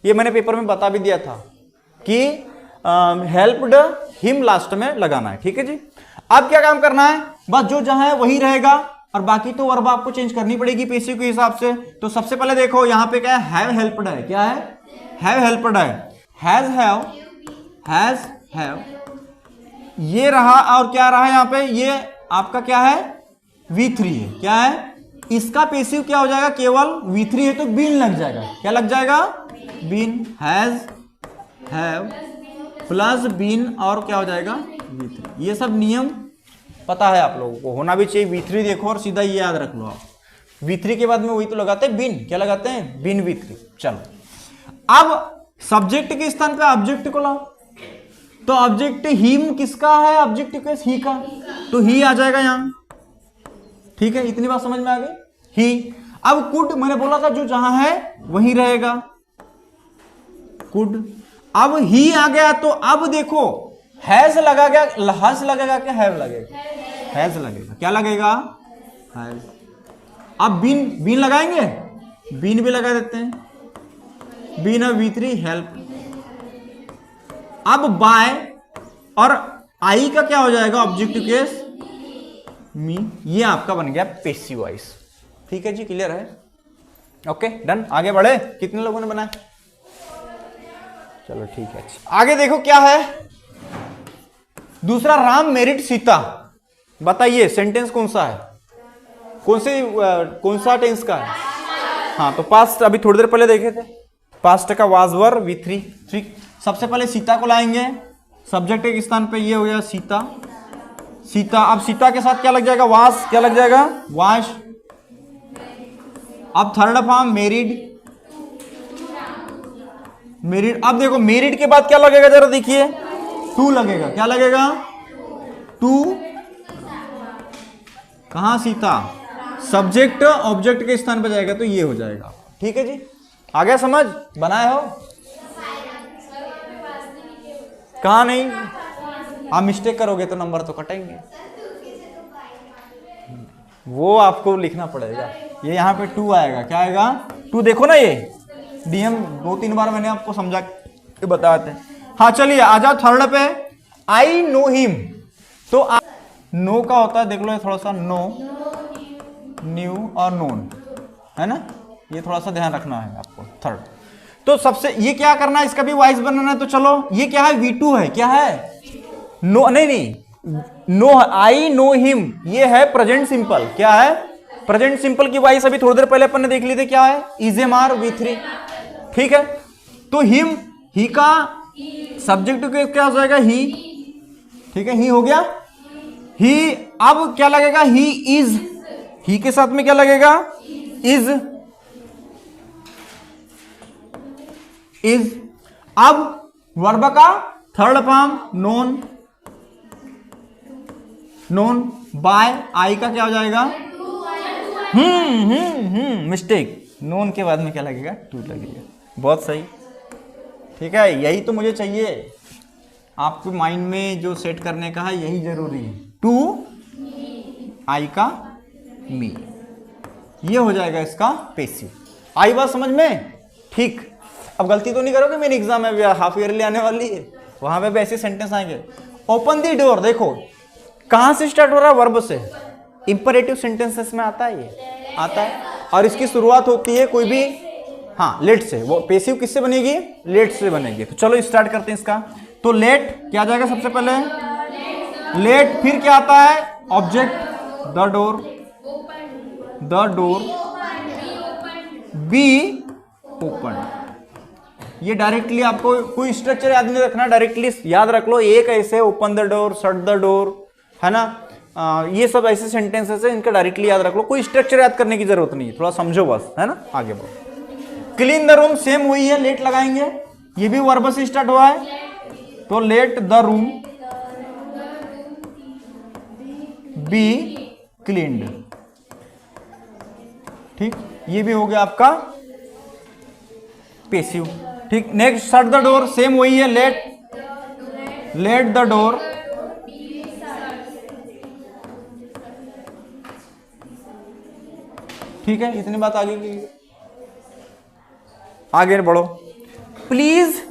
ये मैंने पेपर में बता भी दिया था कि हेल्प्ड हिम लास्ट में लगाना है। ठीक है जी, अब क्या काम करना है, बस जो जहां है वही रहेगा और बाकी तो वर्ब आपको चेंज करनी पड़ेगी पेसिव के हिसाब से। तो सबसे पहले देखो यहां पे क्या है, हैव हेल्प्ड है। क्या है? हैव हेल्प्ड है। हैज हैव ये रहा, और क्या रहा यहां पे, ये आपका क्या है, V3 है। क्या है? इसका पेसिव क्या हो जाएगा, केवल V3 है तो बीन लग जाएगा। क्या लग जाएगा? Been. Has have plus been और क्या हो जाएगा, V3। ये सब नियम पता है आप लोगों को, होना भी चाहिए। V3 देखो और सीधा ये याद रख लो आप, V3 के बाद में वही तो लगाते हैं बीन। क्या लगाते हैं? Been V3। चलो अब सब्जेक्ट के स्थान पे ऑब्जेक्ट को लाओ, तो ऑब्जेक्ट हिम किसका है, ऑब्जेक्ट केस ही का, तो ही आ जाएगा यहां। ठीक है, इतनी बात समझ में आ गई? ही। अब कुड मैंने बोला था जो जहां है वही रहेगा, कुड। अब ही आ गया, तो अब देखो हैज लगा गया, हज लगेगा क्या हैव लगेगा? हैज लगेगा। क्या लगेगा? हैज। अब बीन लगाएंगे, बीन भी लगा देते हैं, बीन ऑफ V3 हेल्प। अब बाय और आई का क्या हो जाएगा, ऑब्जेक्टिव केस मी। ये आपका बन गया पेसिव वॉइस। ठीक है जी, क्लियर है? Okay done. आगे बढ़े, कितने लोगों ने बनाया? चलो ठीक है। आगे देखो क्या है, दूसरा, राम मैरिड सीता। बताइए सेंटेंस कौन सा है, कौन सा टेंस का है? हाँ, तो पास्ट अभी थोड़ी देर पहले देखे थे, पास्ट का वाज वर V3। ठीक, सबसे पहले सीता को लाएंगे, सब्जेक्ट के स्थान पे ये हो गया सीता। सीता, अब सीता के साथ क्या लग जाएगा, वास। क्या लग जाएगा? वाश। अब थर्ड फॉर्म मेरिड, मेरिड। अब देखो मेरिड के बाद क्या लगेगा, जरा देखिए, टू लगेगा। क्या लगेगा? टू। कहां सीता, सब्जेक्ट ऑब्जेक्ट के स्थान पर जाएगा तो ये हो जाएगा। ठीक है जी, आ गया समझ? बनाए हो? कहां नहीं, आप मिस्टेक करोगे तो नंबर तो कटेंगे, वो आपको लिखना पड़ेगा। ये यहाँ पे 2 आएगा। क्या आएगा? 2। देखो ना, ये डीएम 2-3 बार मैंने आपको समझा के बताते हैं। हाँ चलिए आ जाओ थर्ड पे, आई नो हिम। तो नो का होता है, देख लो थोड़ा सा, नो, न्यू और नोन, है ना, ये थोड़ा सा ध्यान रखना है आपको। थर्ड तो सबसे ये क्या करना है, इसका भी वाइस बनाना है। तो चलो ये क्या है, V2 है, क्या है, नो, नहीं नो, आई नो हिम, ये है प्रेजेंट सिंपल। क्या है, प्रेजेंट सिंपल की वाइस अभी थोड़ी देर पहले अपन ने देख ली थी, क्या है, इजेमार V3, ठीक है। तो हिम, ही का सब्जेक्ट क्या हो जाएगा, ही, ठीक है, ही हो गया, ही। अब क्या लगेगा, ही इज, ही के साथ में क्या लगेगा, इज, इज। अब वर्ब का third form known, known by, I का क्या हो जाएगा, मिस्टेक, नोन के बाद में क्या लगेगा, टू लगेगा। बहुत सही, ठीक है, यही तो मुझे चाहिए आपको माइंड में जो सेट करने का है, यही जरूरी है। टू, आई का मी, ये हो जाएगा इसका पेसिव। आई बात समझ में, ठीक। अब गलती तो नहीं करोगे, मेरी एग्जाम है हाफ ईयरली आने वाली है, वहां पे भी ऐसे सेंटेंस आएंगे। ओपन दी डोर, देखो कहां से स्टार्ट हो रहा है, वर्ब से। इंपरेटिव सेंटेंसेस में आता है, ये आता है, और इसकी शुरुआत होती है कोई भी, हाँ, लेट से। वो पेसिव किससे बनेगी, लेट से बनेगी। तो चलो स्टार्ट करते हैं इसका। तो लेट क्या आ जाएगा सबसे पहले, लेट, फिर क्या आता है, object, the door, the door, be open. ये डायरेक्टली आपको कोई स्ट्रक्चर याद नहीं रखना, डायरेक्टली याद रख लो, एक ऐसे open the door, shut the door, है ना, ये सब ऐसे सेंटेंसेस है, इनका डायरेक्टली याद रख लो, कोई स्ट्रक्चर याद करने की जरूरत नहीं है, थोड़ा समझो बस, है ना। आगे बढ़ो। क्लीन द रूम, सेम वही है, लेट लगाएंगे, ये भी वर्ब से स्टार्ट हुआ है, तो let the room be cleaned, ठीक, ये भी हो गया आपका पेसिव, ठीक। Next shut the door, same वही है, लेट द डोर ठीक है, इतनी बात आगे की। आगे बढ़ो, please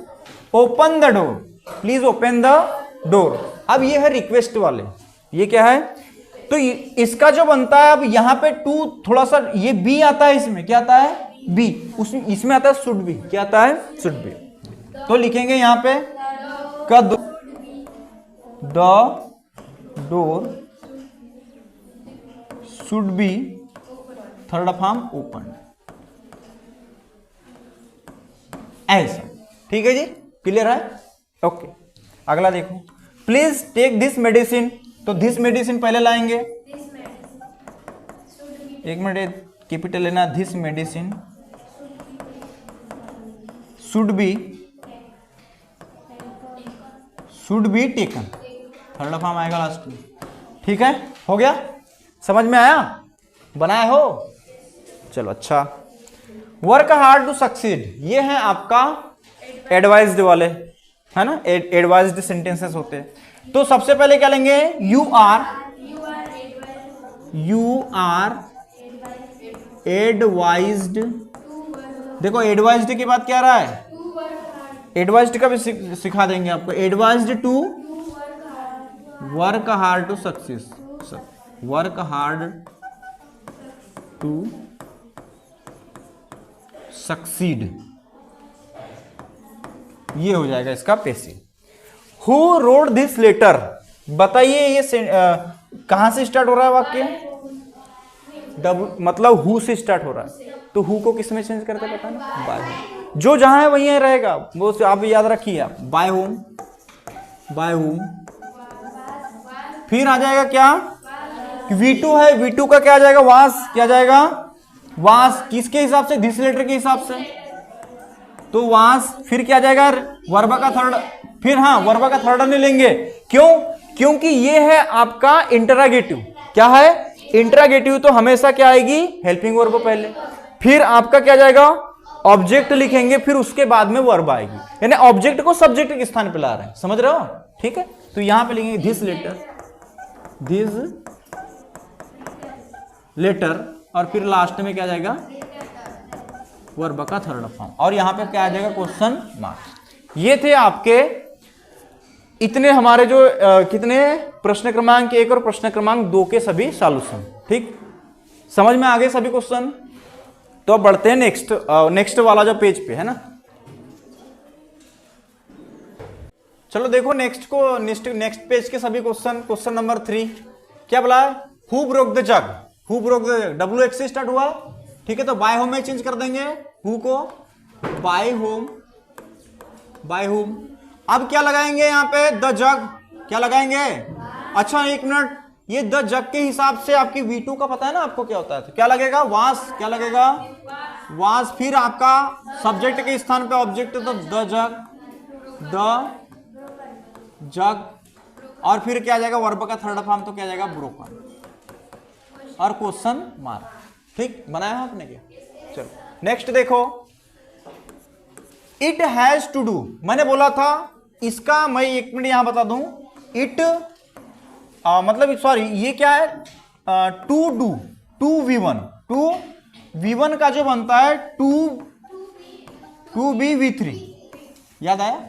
open the door, please open the door. अब ये है रिक्वेस्ट वाले, ये क्या है, तो इसका जो बनता है, अब यहां पे टू थोड़ा सा, ये बी आता है, इसमें क्या आता है, बी, उसमें इसमें आता है शुड बी, क्या आता है, शुड बी। तो लिखेंगे यहां पे the door should be, third form open, ऐसा, ठीक है जी, क्लियर है, ओके। अगला देखो, प्लीज टेक दिस मेडिसिन, तो दिस मेडिसिन पहले लाएंगे, एक मिनट कैपिटल लेना, this medicine should be taken, third form आएगा लास्ट में, ठीक है, हो गया, समझ में आया, बनाए हो, चलो अच्छा। वर्क हार्ड टू सक्सीड, ये है आपका एडवाइज्ड वाले, है ना, एडवाइज्ड सेंटेंसेस होते हैं। तो सबसे पहले क्या लेंगे, यू आर एडवाइज्ड, देखो एडवाइज्ड के बाद क्या रहा है, एडवाइज्ड का भी सिखा देंगे आपको, advised to work hard to success, work hard to succeed, ये हो जाएगा इसका passive. Who wrote this letter, बताइए ये कहां से स्टार्ट हो रहा है वाक्य, मतलब हु से स्टार्ट हो रहा है, तो हु को किस में चेंज करते हैं पता ना, बाय होम, जो जहां है वहीं रहेगा, वो आप याद रखिए, आप बाय होम, बाय होम। फिर आ जाएगा क्या, V2 है, V2 का क्या आ जाएगा, वास, क्या जाएगा, वास, किसके हिसाब से, दिस लेटर के हिसाब से, तो वास। फिर क्या जाएगा, वर्ब का थर्ड, फिर हाँ वर्ब का थर्ड नहीं लेंगे, क्यों, क्योंकि ये है आपका इंटरोगेटिव, क्या है, इंटरोगेटिव, तो हमेशा क्या आएगी, हेल्पिंग वर्ब पहले, फिर आपका क्या जाएगा, ऑब्जेक्ट लिखेंगे, फिर उसके बाद में वर्ब आएगी, यानी ऑब्जेक्ट को सब्जेक्ट के स्थान पे ला रहे हैं, समझ रहे हो, ठीक है। तो यहां पे लिखेंगे दिस लेटर, और फिर लास्ट में क्या जाएगा, वर्ब का थर्ड फॉर्म। और यहां पे क्या आ जाएगा, क्वेश्चन मार्क। ये थे आपके इतने हमारे जो कितने प्रश्न क्रमांक 1 और प्रश्न क्रमांक 2 के सभी सॉल्यूशन। ठीक, समझ में आ गए सभी क्वेश्चन। तो अब बढ़ते हैं नेक्स्ट वाला जो पेज पे है ना। चलो देखो नेक्स्ट पेज के सभी क्वेश्चन। क्वेश्चन नंबर 3 क्या बोला है, who broke the jug, who broke the jug, WH से स्टार्ट हुआ। ठीक है, तो बाय होम में चेंज कर देंगे, who co bye home, bye home. अब क्या लगाएंगे यहाँ पे, द जग, क्या लगाएंगे। अच्छा एक मिनट, ये द जग के हिसाब से आपकी V2 का पता है ना आपको क्या होता है, तो क्या लगेगा, वास, क्या लगेगा, वास। फिर आपका सब्जेक्ट के स्थान पे ऑब्जेक्ट, तो द जग, द जग। और फिर क्या आ जाएगा, वर्ब का थर्ड फॉर्म, तो क्या आ जाएगा, ब्रोकन और क्वेश्चन मार्क। ठीक, बनाया आपने क्या। चलो नेक्स्ट देखो, इट हैज टू डू। मैंने बोला था इसका, मैं 1 मिनट यहां बता दूं, इट मतलब सॉरी ये क्या है, टू डू, टू V1 का जो बनता है टू बी V3, याद आया।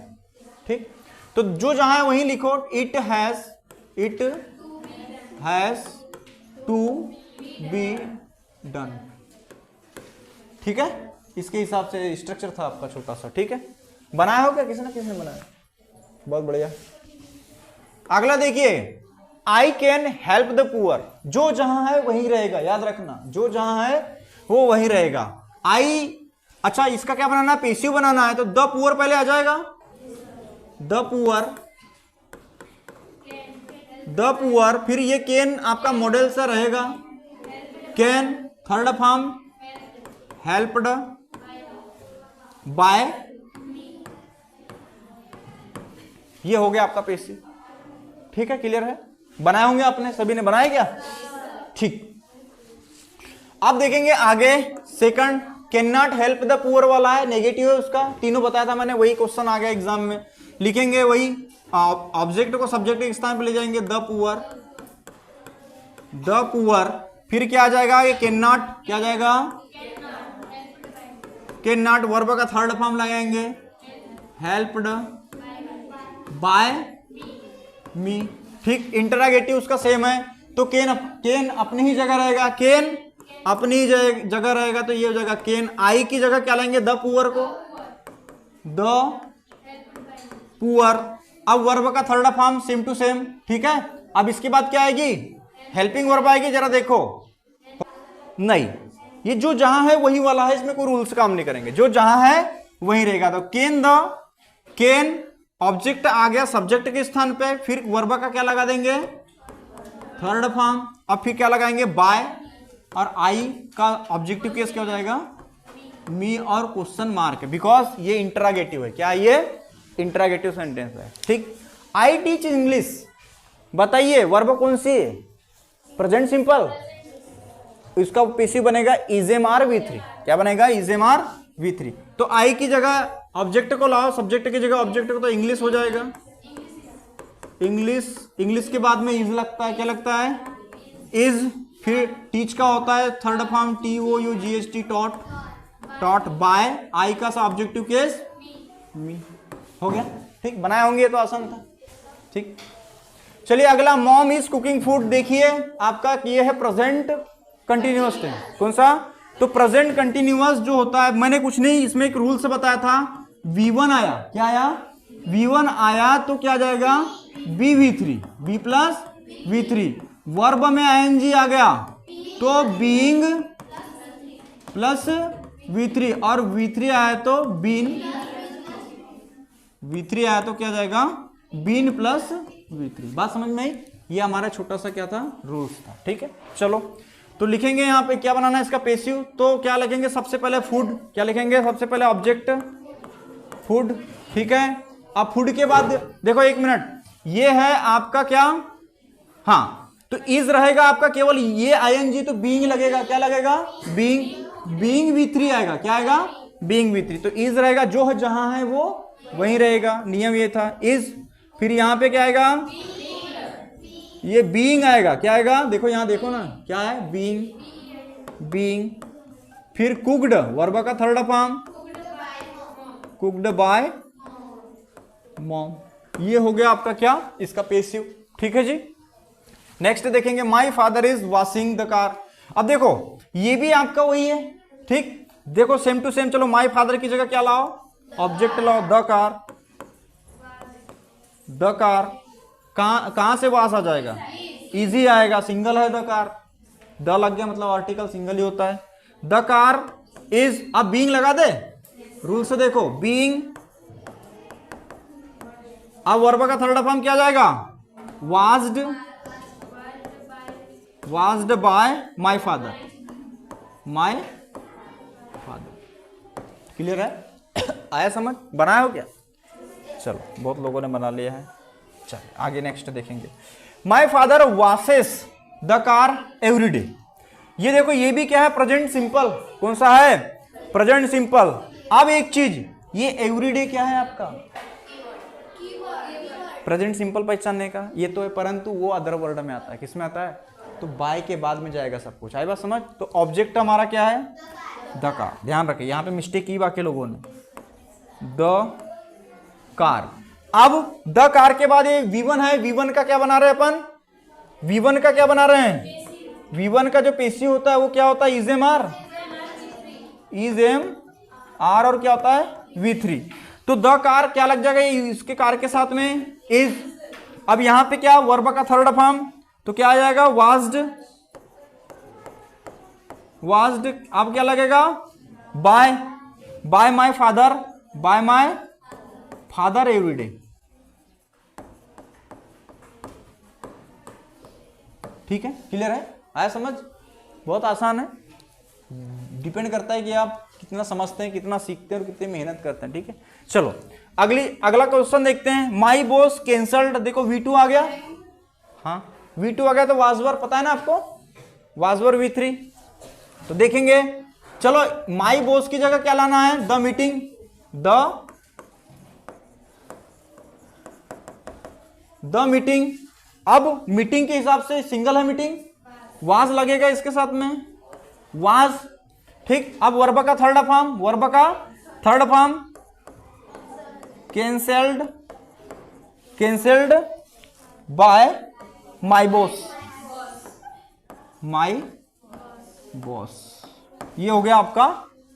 ठीक, तो जो जहां है वहीं लिखो, it has to be done. ठीक है, इसके हिसाब से स्ट्रक्चर था आपका छोटा सा। ठीक है, बनाया हो क्या किसी ने, किसने बनाया, बहुत बढ़िया। अगला देखिए, I can help the poor. जो जहां है वहीं रहेगा, याद रखना, जो जहां है वो वहीं रहेगा। आई, अच्छा इसका क्या बनाना है, पेसिव बनाना है, तो द पुअर पहले आ जाएगा, द पुअर। फिर ये कैन आपका मॉडल सा रहेगा, can third form, helped bye, ये हो गया आपका पेसिव। ठीक है, क्लियर है, बनाए होंगे आपने, सभी ने बनाया क्या। ठीक, अब देखेंगे आगे, second can not help the poor वाला है, नेगेटिव है उसका, तीनों बताया था मैंने, वही क्वेश्चन आ गया एग्जाम में। लिखेंगे वही, ऑब्जेक्ट को सब्जेक्ट के स्थान पे ले जाएंगे, द पुअर। फिर क्या आ जाएगा, ये कैन नॉट, क्या आ जाएगा, कैन नॉट, वर्ब का थर्ड फॉर्म लगाएंगे, हेल्प्ड बाय मी। ठीक, इंटरोगेटिव उसका सेम है, तो कैन अपनी ही जगह रहेगा, कैन अपनी ही जगह रहेगा, तो ये हो जाएगा कैन। आई की जगह क्या लेंगे, द पुअर को, द पुअर। अब वर्ब का third form same to same. ठीक है, अब इसके बाद क्या आएगी, हेल्पिंग वर्ब आएगी, जरा देखो। नहीं, ये जो जहां है वही वाला है, इसमें कोई रूल्स काम नहीं करेंगे, जो जहां है वही रहेगा। तो कैन ऑब्जेक्ट आ गया सब्जेक्ट के स्थान पे, फिर वर्ब का क्या लगा देंगे, थर्ड फॉर्म। अब फिर क्या लगाएंगे, बाय, और आई का ऑब्जेक्टिव केस क्या हो जाएगा, मी और क्वेश्चन मार्क, बिकॉज ये इंटरोगेटिव है। क्या ये इंटरोगेटिव सेंटेंस है। ठीक, आई टीच इंग्लिश, बताइए वर्ब कौन सी है, प्रेजेंट सिंपल, इसका पेसिव बनेगा इजेमआर V3। क्या बनेगा, इजेमआर V3। तो आई की जगह ऑब्जेक्ट को लाओ, सब्जेक्ट की जगह ऑब्जेक्ट को, तो इंग्लिश हो जाएगा, इंग्लिश के बाद में इज लगता है, क्या लगता है, इज। फिर टीच का होता है third form, TOUGHT, taught by, I का ऑब्जेक्टिव केस मी, हो गया। ठीक, बनाए होंगे, तो आसान था। ठीक, चलिए अगला, मॉम इज कुकिंग फूड। देखिए आपका ये है प्रेजेंट कंटिन्यूअस टेंस, कौन सा, तो प्रेजेंट कंटिन्यूअस जो होता है, मैंने कुछ नहीं इसमें एक रूल से बताया था, V1 आया, क्या आया, V1 आया, तो क्या जाएगा, BV3, B plus V3। Verb में ING आ गया, तो बीइंग प्लस V3, और V3 आया तो बीन, V3 आया तो क्या जाएगा, बीन प्लस V3। बात समझ में आई, ये हमारा छोटा सा क्या था, रूल्स था। ठीक है, चलो तो लिखेंगे यहाँ पे क्या बनाना है इसका पेसिव, तो क्या लिखेंगे, सबसे पहले फूड, क्या लिखेंगे, सबसे पहले ऑब्जेक्ट फूड। ठीक है, अब फूड के बाद देखो 1 मिनट, ये है आपका क्या, हाँ, तो इज रहेगा आपका केवल ये ING, तो बीइंग लगेगा, क्या लगेगा, बीइंग V3 आएगा, क्या आएगा, बीइंग V3। तो इज रहेगा, जो है जहां है वो वहीं रहेगा, नियम ये था, इज। फिर यहां पे क्या आएगा, ये बीइंग आएगा, क्या आएगा, देखो यहां देखो ना, क्या है, बीइंग। फिर कुक्ड, वर्ब का third form cooked bye mom. ये हो गया आपका क्या, इसका पेसिव। ठीक है जी। नेक्स्ट देखेंगे, my father is washing the car. अब देखो ये भी आपका वही है, ठीक। देखो सेम टू सेम, चलो माई फादर की जगह क्या लाओ, ऑब्जेक्ट लाओ, द कार। द कार कहां से वास आ जाएगा, इजी आएगा, सिंगल है द कार, द लग गया मतलब आर्टिकल सिंगल ही होता है। द कार इज, अब बीइंग लगा दे, रूल से देखो, बीइंग, अब वर्ब का थर्ड फॉर्म क्या जाएगा, washed by my father, my father. Clear है? आया समझ, बनाया हो क्या? चलो बहुत लोगों ने बना लिया है। चलिए आगे नेक्स्ट देखेंगे, my father washes the car everyday. ये देखो ये भी क्या है, प्रेजेंट सिंपल। कौन सा है, प्रेजेंट सिंपल। अब एक चीज, ये एवरीडे क्या है आपका, प्रेजेंट सिंपल पहचानने का ये तो है, परंतु वो अदर वर्ड में आता है। किस में आता है, तो बाय के बाद में जाएगा सब कुछ। आई बात समझ? तो ऑब्जेक्ट हमारा क्या है, द कार। ध्यान रखिए यहाँ पे मिस्टेक की बाकी लोगों ने, द कार। अब द कार के बाद ये V1 है, V1 का क्या बना रहे हैं अपन, V1 का क्या बना रहे हैं, V1 का जो पेसिव होता है वो क्या होता है, इज एम आर, और क्या होता है, V3। तो द कार क्या लग जाएगा इसके कार के साथ में, इज। अब यहां पे क्या, वर्ब का थर्ड फॉर्म, तो क्या आ जाएगा, वाज्ड। अब क्या लगेगा, बाय माय फादर एवरीडे। ठीक है, क्लियर है? आया समझ? बहुत आसान है, डिपेंड करता है कि आप कितना समझते हैं, कितना सीखते हैं और कितनी मेहनत करते हैं। ठीक है, चलो अगला क्वेश्चन देखते हैं। माई बॉस कैंसल्ड, देखो V2 आ गया, हाँ V2 आ गया, तो वाजवर पता है ना आपको, वाजवर V3। तो देखेंगे, चलो माई बॉस की जगह क्या लाना है, द मीटिंग, द मीटिंग। अब मीटिंग के हिसाब से सिंगल है मीटिंग, वाज लगेगा इसके साथ में, वाज। ठीक, अब वर्ब का third form, cancelled by my boss. ये हो गया आपका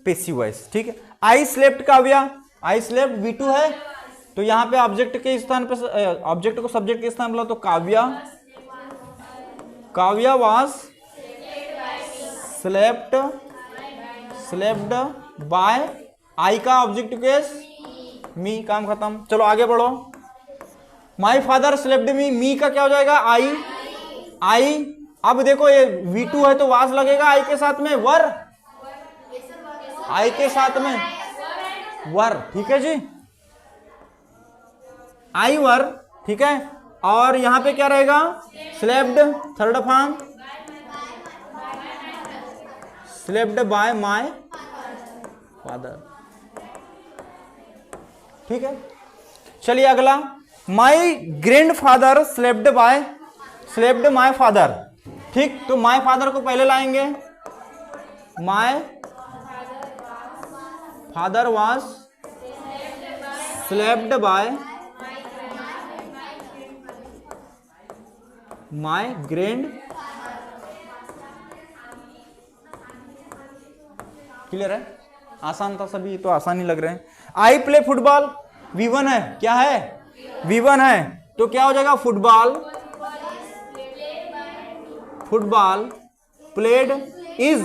पेसिव वॉइस। ठीक है, I slept Kavya, I slept V2 है, तो यहां पे ऑब्जेक्ट के स्थान पे, ऑब्जेक्ट को सब्जेक्ट के स्थान पे, तो Kavya was slept bye, I का ऑब्जेक्ट केस मी, काम खत्म। चलो आगे बढ़ो, माई फादर स्लेप्ट मी का क्या हो जाएगा, आई। अब देखो ये V2 है तो वाज लगेगा आई के साथ में, आई के साथ में वर। ठीक है जी, आई वर। ठीक है, और यहां पे क्या रहेगा, slapped third form, slapped by my father. ठीक है, चलिए अगला, my grandfather slapped my father. ठीक, तो माय फादर को पहले लाएंगे, my father was slapped by my grand. Clear है? आसान था सभी, तो आसान ही लग रहे हैं। आई प्ले फुटबॉल, V1 है, क्या है, V1 है, तो क्या हो जाएगा, फुटबॉल प्लेड इज,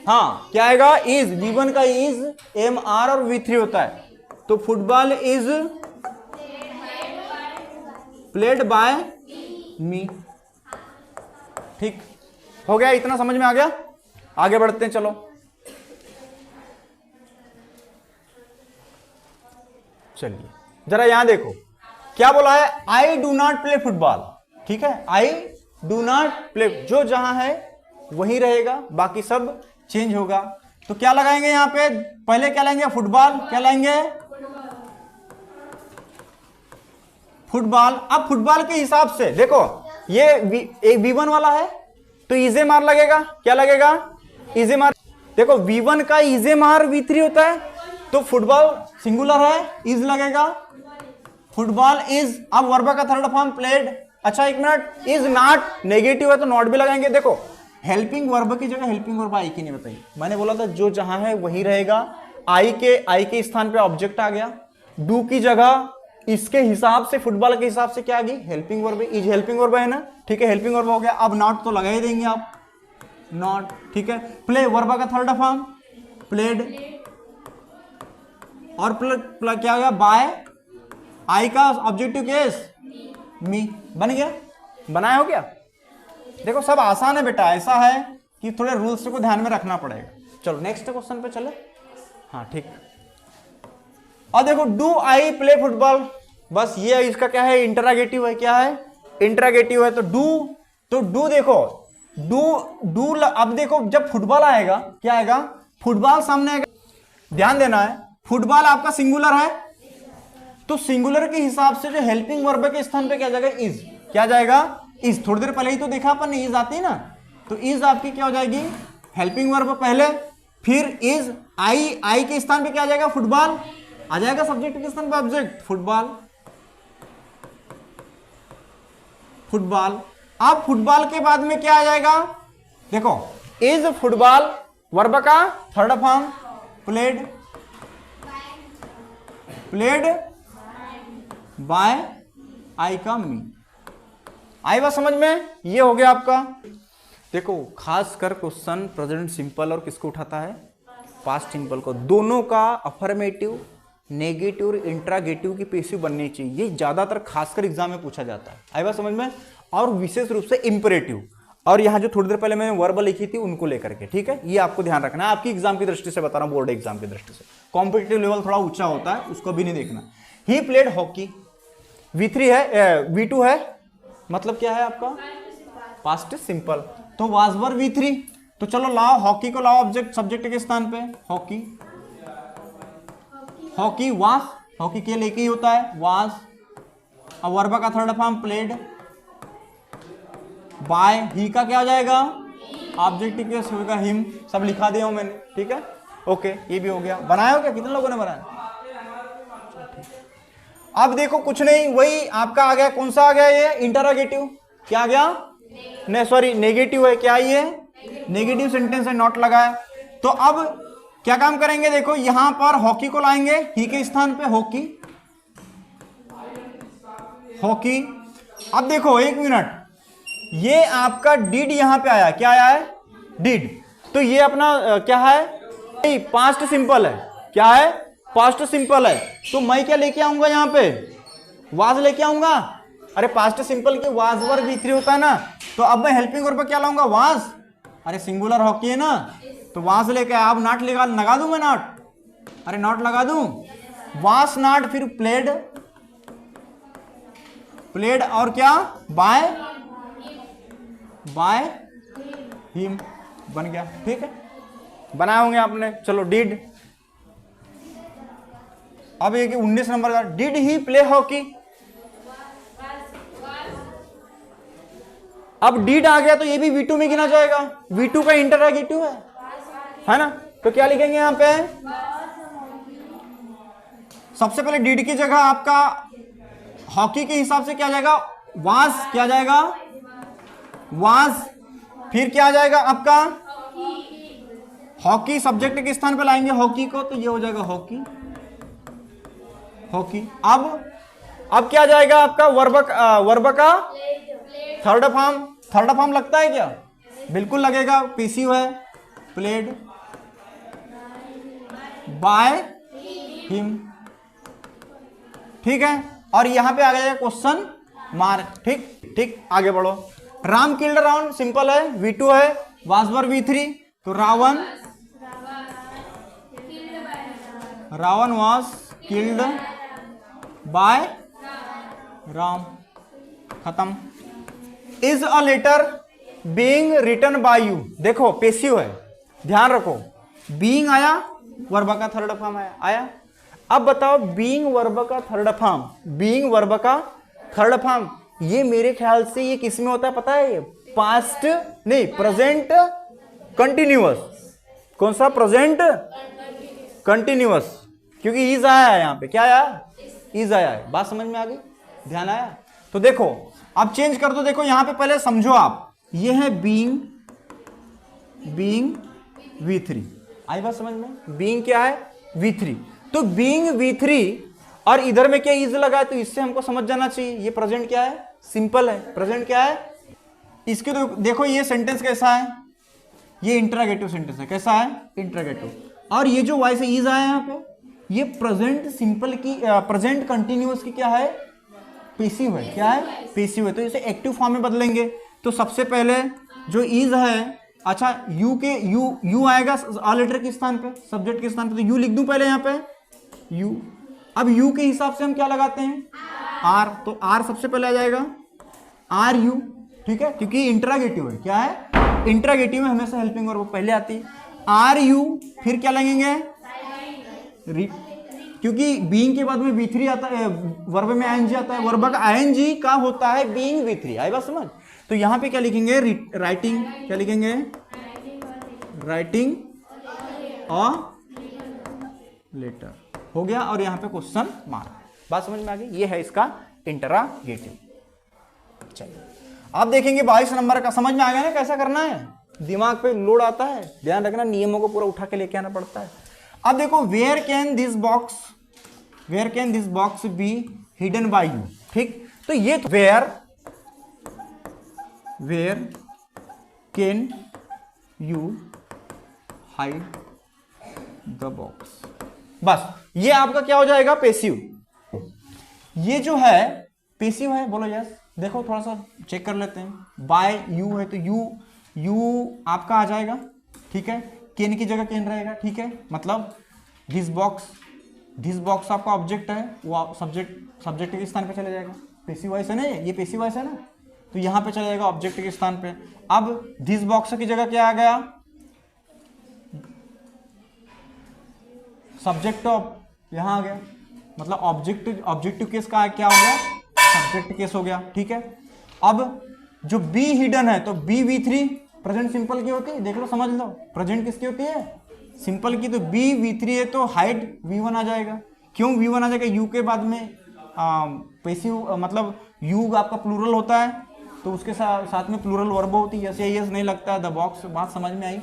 हाँ क्या आएगा, इज। V1 का इज MR और V3 होता है, तो फुटबॉल इज प्लेड बाय मी। ठीक हो गया, इतना समझ में आ गया? आगे बढ़ते हैं, चलो चलिए जरा यहां देखो क्या बोला है, I do not play football. ठीक है, आई डू नॉट प्ले, जो जहां है वही रहेगा, बाकी सब चेंज होगा। तो क्या लगाएंगे यहां पे, पहले क्या लाएंगे, फुटबॉल। क्या लाएंगे, फुटबॉल। अब फुटबॉल के हिसाब से देखो, ये V1 वाला है तो इजे मार लगेगा, क्या लगेगा, इजे मार। देखो V1 का इज एम आर V3 होता है, तो फुटबॉल सिंगुलर है, इज लगेगा, फुटबॉल इज। अब वर्ब का थर्ड फॉर्म प्लेड। अच्छा एक मिनट, इज नॉट नेगेटिव है तो नॉट भी लगाएंगे। देखो हेल्पिंग वर्ब की जगह हेल्पिंग वर्ब आई की नहीं बताई, मैंने बोला था जो जहां है वही रहेगा। आई के स्थान पे ऑब्जेक्ट आ गया, डू की जगह इसके हिसाब से, फुटबॉल के हिसाब से क्या आ गई, helping verb. Is helping verb है ना, ठीक है, हेल्पिंग वर्ब हो गया। अब नॉट तो लगा ही देंगे आप, नॉट, ठीक है। प्ले वर्ब का थर्ड फॉर्म प्लेड, और क्या हो गया, बाय, आई का ऑब्जेक्टिव केस मी, बन गया, बनाया हो गया। देखो सब आसान है बेटा, ऐसा है कि थोड़े रूल्स को ध्यान में रखना पड़ेगा। चलो नेक्स्ट क्वेश्चन पे चले। हाँ ठीक, और देखो डू आई प्ले फुटबॉल, बस ये इसका क्या है, इंटरोगेटिव है, क्या है, इंटरोगेटिव है। तो डू देखो, डू अब देखो जब फुटबॉल आएगा क्या आएगा, फुटबॉल सामने आएगा, ध्यान देना है। फुटबॉल आपका सिंगुलर है, तो सिंगुलर के हिसाब से जो हेल्पिंग वर्ब के स्थान पे क्या जाएगा, इज, क्या जाएगा, इज। थोड़ी देर पहले ही तो देखा अपन ने, इज आती है ना, तो इज आपकी क्या हो जाएगी, हेल्पिंग वर्ब पहले, फिर इज, आई के स्थान पे क्या आ जाएगा, फुटबॉल आ जाएगा, सब्जेक्ट के स्थान पे ऑब्जेक्ट, फुटबॉल, फुटबॉल। अब फुटबॉल के बाद में क्या आ जाएगा, देखो इज फुटबॉल, वर्ब का third form played, played by I का मी। आई बात समझ में, ये हो गया आपका। देखो खासकर क्वेश्चन प्रेजेंट सिंपल और किसको उठाता है, पास्ट सिंपल को। दोनों का अफर्मेटिव, नेगेटिव और इंट्रागेटिव की पेसिव बननी चाहिए, ये ज्यादातर खासकर एग्जाम में पूछा जाता है। आई बात समझ में, और विशेष रूप से इंपरेटिव, और यहाँ जो थोड़ी देर पहले मैंने वर्ब लिखी थी उनको लेकर के, ठीक है, ये आपको ध्यान रखना है। आपकी एग्जाम की दृष्टि से बता रहा हूँ, बोर्ड एग्जाम की दृष्टि से। कॉम्पिटिटिव लेवल थोड़ा ऊंचा होता है, उसको भी नहीं देखना। ही प्लेड हॉकी, V3 है, V2 है, मतलब क्या है आपका, पास्ट सिंपल, तो वाज वर V3। तो चलो लाओ हॉकी को, लाओ ऑब्जेक्ट सब्जेक्ट के स्थान पे, हॉकी, हॉकी वास, हॉकी के लेके ही होता है वास। अब वर्ब का थर्ड फॉर्म प्लेड बाय, ही का क्या हो जाएगा, ऑब्जेक्ट केस होगा हिम, सब लिखा दिया हूं मैंने, ठीक है, ओके, ये भी हो गया। बनाया हो क्या, कितने लोगों ने बनाया। अब देखो कुछ नहीं, वही आपका आ गया, कौन सा आ गया, ये इंटरोगेटिव, क्या आ गया, नहीं सॉरी नेगेटिव है, क्या ये नेगेटिव सेंटेंस है, नॉट लगा है। तो अब क्या काम करेंगे, देखो यहां पर हॉकी को लाएंगे, ही के स्थान पे हॉकी, हॉकी। अब देखो एक मिनट, ये आपका डिड यहां पे आया, क्या आया है, डिड, तो ये अपना क्या है, पास्ट सिंपल है, क्या है, पास्ट सिंपल है। तो मैं क्या लेके आऊंगा यहाँ पे, वाज लेके आऊंगा। अरे पास्ट सिंपल के वाज वर V3 होता है ना, तो अब मैं हेल्पिंग वर्ब पे क्या लाऊंगा, वाज। अरे सिंगुलर हॉकी है ना, तो वाज लेके आया। अब नॉट लगा दूं मैं, नॉट, अरे नॉट लगा दूं, वास नॉट, फिर प्लेड, प्लेड और क्या, बाय, बाय हिम, बन गया, ठीक है, बनाए होंगे आपने। चलो डिड, अब ये 19 नंबर का, डिड ही प्ले हॉकी। अब डिड आ गया तो ये भी V2 में गिना जाएगा, V2 का इंटरोगेटिव है ना, तो क्या लिखेंगे यहां पे, सबसे पहले डिड की जगह आपका हॉकी के हिसाब से क्या जाएगा, वाज, क्या जाएगा, वाज, फिर क्या आ जाएगा आपका, हॉकी, सब्जेक्ट के स्थान पे लाएंगे हॉकी को, तो ये हो जाएगा हॉकी, हॉकी। अब क्या जाएगा आपका, वर्ब का थर्ड फॉर्म लगता है क्या, बिल्कुल लगेगा, पीसीयू है, प्लेड बाय हिम, ठीक है। और यहां पे आ गया क्वेश्चन मार्क, ठीक ठीक, आगे बढ़ो। राम किल्ड रावण, सिंपल है, V2 है, वाज वर V3, तो Ravan was killed by Ram, खत्म। Is a letter being written by you, देखो पेसिव है, ध्यान रखो, बीइंग आया, वर्ब का थर्ड फॉर्म आया। अब बताओ बीइंग वर्ब का थर्ड फॉर्म, बीइंग वर्ब का थर्ड फॉर्म, ये मेरे ख्याल से ये किस में होता है पता है, पास्ट नहीं, प्रेजेंट कंटिन्यूअस, कौन सा? प्रेजेंट कंटिन्यूअस, क्योंकि इज आया है यहाँ पे, क्या आया? इज आया है। बात समझ में आ गई? ध्यान आया? तो देखो अब चेंज कर दो, देखो यहां पे पहले समझो आप, ये है बीइंग V3, आई बात समझ में? बीइंग क्या है? V3। तो बीइंग V3 और इधर में क्या इज लगा है, तो इससे हमको समझ जाना चाहिए ये प्रेजेंट क्या है? सिंपल है। प्रेजेंट क्या है? इसके तो देखो ये सेंटेंस कैसा है? ये इंटरोगेटिव सेंटेंस है। कैसा है? इंटरोगेटिव। और ये जो वाई से इज आया यहाँ पे, ये प्रेजेंट सिंपल की प्रेजेंट कंटिन्यूअस की क्या है? पेसिव है। क्या है? पेसिव है। तो इसे एक्टिव फॉर्म में बदलेंगे। तो सबसे पहले जो इज है, अच्छा यू के यू आएगा ऑल लेटर के स्थान पे, सब्जेक्ट के स्थान पे, तो यू लिख दूं पहले यहाँ पे यू। अब यू के हिसाब से हम क्या लगाते हैं? आर। तो आर सबसे पहले आ जाएगा, आर यू, ठीक है, क्योंकि इंटरोगेटिव है। क्या है? इंटरोगेटिव में हमेशा हेल्पिंग वर्ब पहले आती है। आर यू, फिर क्या लगेंगे? क्योंकि बीइंग के बाद में V3 आता है, वर्ब में आईएनजी आता है, वर्ब का आईएनजी का होता है बीइंग V3। आई बात समझ? तो यहां पे क्या लिखेंगे? राइटिंग। क्या लिखेंगे? राइटिंग और लेटर हो गया, और यहां पे क्वेश्चन मार्क। बात समझ में आ गई? ये है इसका इंटरोगेटिव। चलिए आप देखेंगे 22 नंबर का समझ में आ गया ना कैसा करना है? दिमाग पे लोड आता है, ध्यान रखना, नियमों को पूरा उठा के लेके आना पड़ता है। अब देखो where can this box be hidden by you, ठीक। तो ये where can you hide the box, बस ये आपका क्या हो जाएगा? पेसिव। ये जो है पेसिव है, बोलो यस। देखो थोड़ा सा चेक कर लेते हैं। बाय यू है तो यू आपका आ जाएगा, ठीक है। कैन की जगह कैन रहेगा, ठीक है। मतलब दिस बॉक्स आपका ऑब्जेक्ट है, वो सब्जेक्ट के स्थान पे चले जाएगा। पेसिव वॉइस है ना, ये पेसिव वॉइस है ना, तो यहां पे चला जाएगा ऑब्जेक्ट के स्थान पे। अब दिस बॉक्स की जगह क्या आ गया? सब्जेक्ट यहां आ गया, मतलब ऑब्जेक्टिव केस का क्या हो गया? सब्जेक्ट केस हो गया, ठीक है। अब जो बी हिडन है, तो बी V3 प्रेजेंट सिंपल की होती है, देख लो समझ लो। प्रेजेंट किसकी होती है? सिंपल की। तो बी V3 है तो हाइड V1 आ जाएगा। क्यों V1 आ जाएगा? यू के बाद में पेसिव, मतलब यू आपका प्लूरल होता है, तो उसके साथ में प्लूरल वर्ब होती है। यस नहीं लगता है द बॉक्स। बात समझ में आई?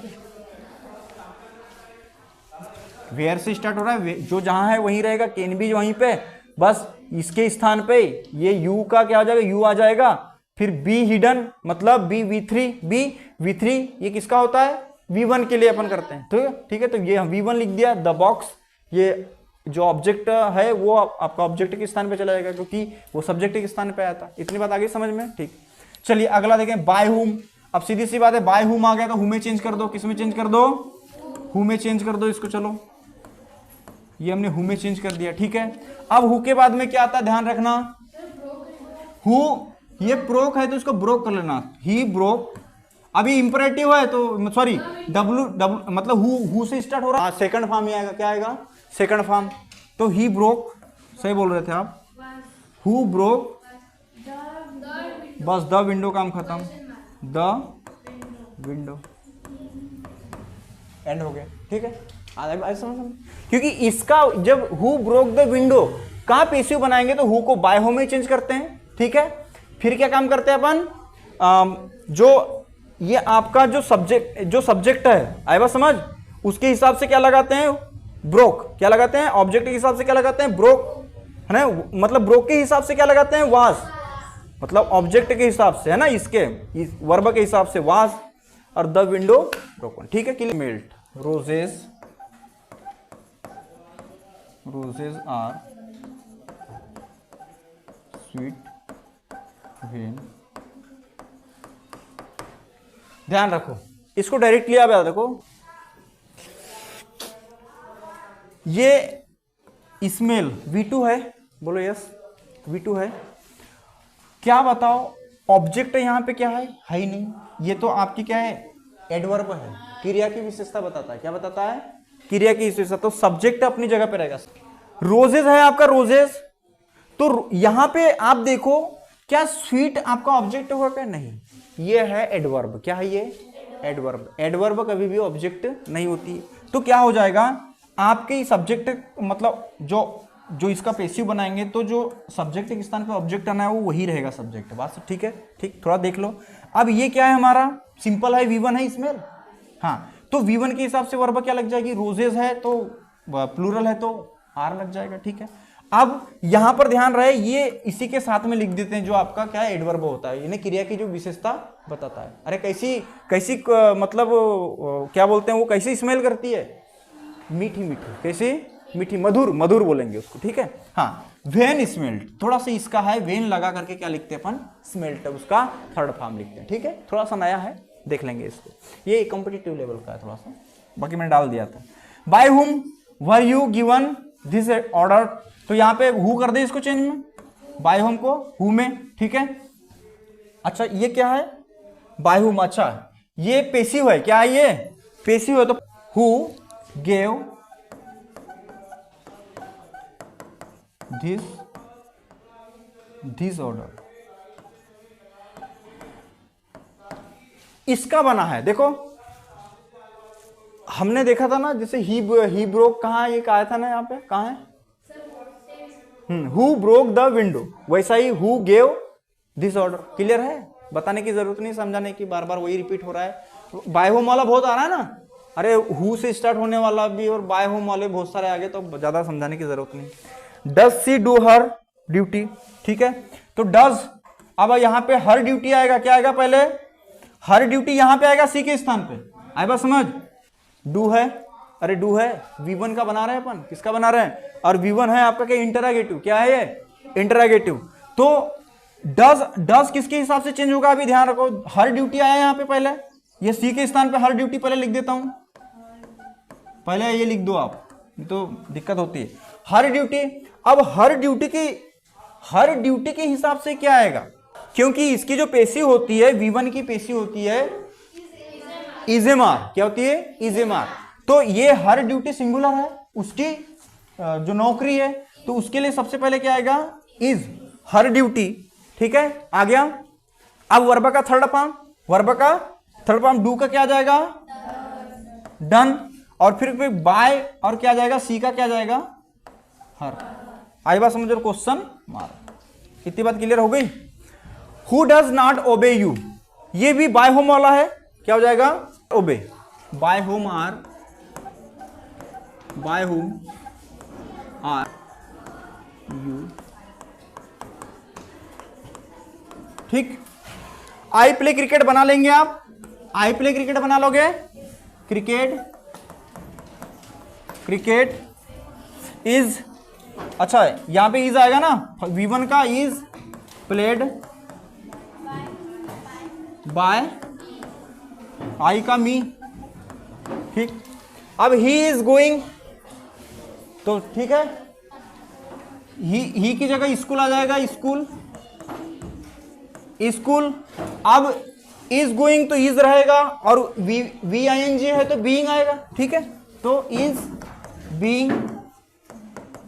वेयर से स्टार्ट हो रहा है, जो जहां है वहीं रहेगा, कैन भी वहीं पे, बस इसके स्थान पे ये यू का क्या आ जाएगा? यू आ जाएगा। फिर बी हिडन मतलब बी V3 ये किसका होता है? V1 के लिए अपन करते हैं, ठीक है। तो ये V1 लिख दिया। द बॉक्स, ये जो ऑब्जेक्ट है वो आपका ऑब्जेक्ट के स्थान पे चला जाएगा, क्योंकि वो सब्जेक्ट के स्थान पे आया था। इतनी बात आ गई समझ में? ठीक। चलिए अगला देखें, बाय हुम। अब सीधी सी बात है, बाय हुम आ गया तो हु में चेंज कर दो। किस में चेंज कर दो? हु में चेंज कर दो इसको। चलो ये हमने हु में चेंज कर दिया, ठीक है। अब हु के बाद में क्या आता है? ध्यान रखना, हु ये प्रोक है तो इसको ब्रोक कर लेना। He broke. अभी इंपरेटिव है तो सॉरी डब्ल्यू मतलब हु से स्टार्ट हो रहा है, सेकंड फॉर्म ही आएगा। क्या आएगा? Second form. तो ही ब्रोक, सही बोल रहे थे आप। हु ब्रोक, बस द विंडो काम खत्म। द विंडो एंड हो गया, ठीक है। समझ, क्योंकि इसका जब हु ब्रोक द विंडो कहां पेसिव बनाएंगे तो हु को बाय हो में चेंज करते हैं, ठीक है। फिर क्या काम करते हैं अपन? जो ये आपका जो सब्जेक्ट है, आया बात समझ, उसके हिसाब से क्या लगाते हैं? ब्रोक। क्या लगाते हैं? ऑब्जेक्ट के हिसाब से क्या लगाते हैं? ब्रोक, है ना। मतलब ब्रोक के हिसाब से क्या लगाते हैं? वाज, मतलब ऑब्जेक्ट के हिसाब से, है ना, इसके वर्ब के हिसाब से वाज, और द विंडो ब्रोकन, ठीक है। Clear. Melt, roses are sweet when, ध्यान रखो इसको डायरेक्टली आप याद रखो। ये स्मेल V2 है, बोलो यस, V2 है। क्या बताओ? ऑब्जेक्ट यहां पे क्या है? ही नहीं। ये तो आपकी क्या है? एडवर्ब है, क्रिया की विशेषता बताता है। क्या बताता है? क्रिया की विशेषता। तो सब्जेक्ट अपनी जगह पे रहेगा। रोजेज है आपका, रोजेज, तो यहां पे आप देखो क्या स्वीट आपका ऑब्जेक्ट होगा क्या? नहीं, ये है एडवर्ब। क्या है ये? एडवर्ब। एडवर्ब कभी भी ऑब्जेक्ट नहीं होती। तो क्या हो जाएगा आपके सब्जेक्ट मतलब जो इसका पैसिव बनाएंगे तो जो सब्जेक्ट के स्थान पे ऑब्जेक्ट आना है वो वही रहेगा सब्जेक्ट। बात ठीक है, ठीक, थोड़ा देख लो। अब ये क्या है हमारा, सिंपल है, V1 है स्मेल। हाँ, तो V1 के हिसाब से वर्ब क्या लग जाएगी, रोजेज है तो प्लूरल है तो आर लग जाएगा। ठीक है, अब यहां पर ध्यान रहे ये इसी के साथ में लिख देते हैं जो आपका क्या है एडवर्ब होता है, इन्हें क्रिया की जो विशेषता बताता है। अरे कैसी कैसी मतलब क्या बोलते हैं वो, कैसी स्मेल करती है, मीठी मीठी, कैसी मीठी, मधुर, मधुर बोलेंगे उसको। ठीक है, हाँ, वेन स्मेल्ट, थोड़ा सा इसका है वेन लगा करके क्या लिखते हैं अपन, स्मेल्ट, उसका थर्ड फॉर्म लिखते हैं। ठीक है, थोड़ा सा नया है, देख लेंगे इसको, ये कॉम्पिटिटिव लेवल का है थोड़ा सा, बाकी मैंने डाल दिया था। By whom were you given this order, तो यहाँ पे हु कर दे इसको चेंज में, बाय होम को हु में। ठीक है, अच्छा ये क्या है, बाय हुम, अच्छा ये पेसिव है, क्या है ये पेसिव है, तो हु गेव दिस ऑर्डर, इसका बना है। देखो हमने देखा था ना, जैसे ही ब्रोक, कहाँ ये आया था ना, यहाँ पे कहाँ है, हु ब्रोक द विंडो, वैसा he who gave this order. Clear है, बताने की जरूरत नहीं, समझाने की, बार बार वही रिपीट हो रहा है। बाय होम वाला बहुत आ रहा है ना, अरे हु से स्टार्ट होने वाला भी और बाय होम वाले बहुत सारे आगे, तो ज्यादा समझाने की जरूरत नहीं। Does she do her duty, ठीक है, तो डज, अब यहाँ पे हर ड्यूटी आएगा, क्या आएगा पहले, हर ड्यूटी यहाँ पे आएगा सी के स्थान पे, आए बात समझ। डू है, अरे डू है, V1 का बना रहे हैं अपन, किसका बना रहे हैं, और V1 है आपका क्या, इंटरागेटिव, क्या है ये इंटरागेटिव। तो डज किसके हिसाब से चेंज होगा, अभी ध्यान रखो, हर ड्यूटी आया यहाँ पे, पहले ये सी के स्थान पे हर ड्यूटी पहले लिख देता हूं, पहले ये लिख दो आप, तो दिक्कत होती है। हर ड्यूटी, अब हर ड्यूटी के हिसाब से क्या आएगा, क्योंकि इसकी जो पेशिव होती है, V1 की पेशिव होती है इजेमार, क्या होती है इजेमार, तो ये हर ड्यूटी सिंगुलर है, उसकी जो नौकरी है, तो उसके लिए सबसे पहले क्या आएगा, इज, हर ड्यूटी। ठीक है, आ गया। अब वर्ब का थर्ड फॉर्म, डू का क्या जाएगा, डन, और फिर बाय, और क्या जाएगा, सी का क्या जाएगा, हर। आई बात समझो, क्वेश्चन मार्क, इतनी बात क्लियर हो गई। Who does not obey you, ये भी बाय होम वाला है, क्या हो जाएगा, ओबे, बाय होम आर यू, ठीक। आई प्ले क्रिकेट बना लेंगे आप, आई प्ले क्रिकेट बना लोगे, क्रिकेट इज, अच्छा यहां पे इज आएगा ना, V1 का इज प्लेड बाय, आई का मी, ठीक। अब ही इज गोइंग, तो ठीक है, ही की जगह स्कूल आ जाएगा, स्कूल। अब इज गोइंग तो इज रहेगा, और VING है तो बीइंग आएगा, ठीक है, तो इज बीइंग।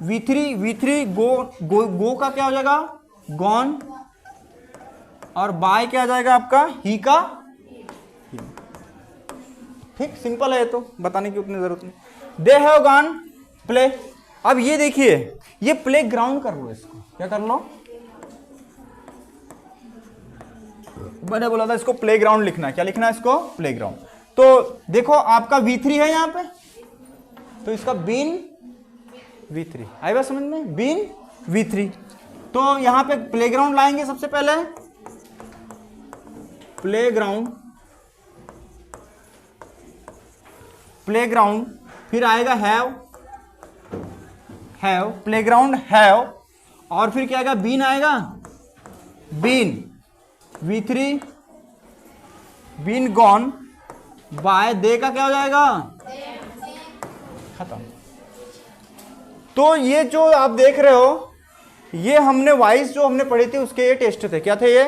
V3 गो का क्या हो जाएगा, गॉन, और बाय क्या आ जाएगा आपका, ही का, ठीक, सिंपल है, तो बताने की उतनी जरूरत नहीं। दे हैव गॉन प्ले, अब ये देखिए, ये प्ले ग्राउंड कर लो, इसको क्या कर लो, मैंने बोला था इसको प्ले ग्राउंड लिखना है, क्या लिखना है इसको, प्ले ग्राउंड। तो देखो आपका V3 है यहां पे, तो इसका बीन V3, आई बात समझ में, बीन V3, तो यहां पे प्ले ग्राउंड लाएंगे सबसे पहले, प्ले ग्राउंड, फिर आएगा हैव, प्ले ग्राउंड हैव, और फिर क्या आएगा, बीन आएगा, been V3, been gone, by, they का क्या हो जाएगा, खत्म। तो ये जो आप देख रहे हो, ये हमने वाइज जो हमने पढ़े थे उसके ये टेस्ट थे, क्या थे, ये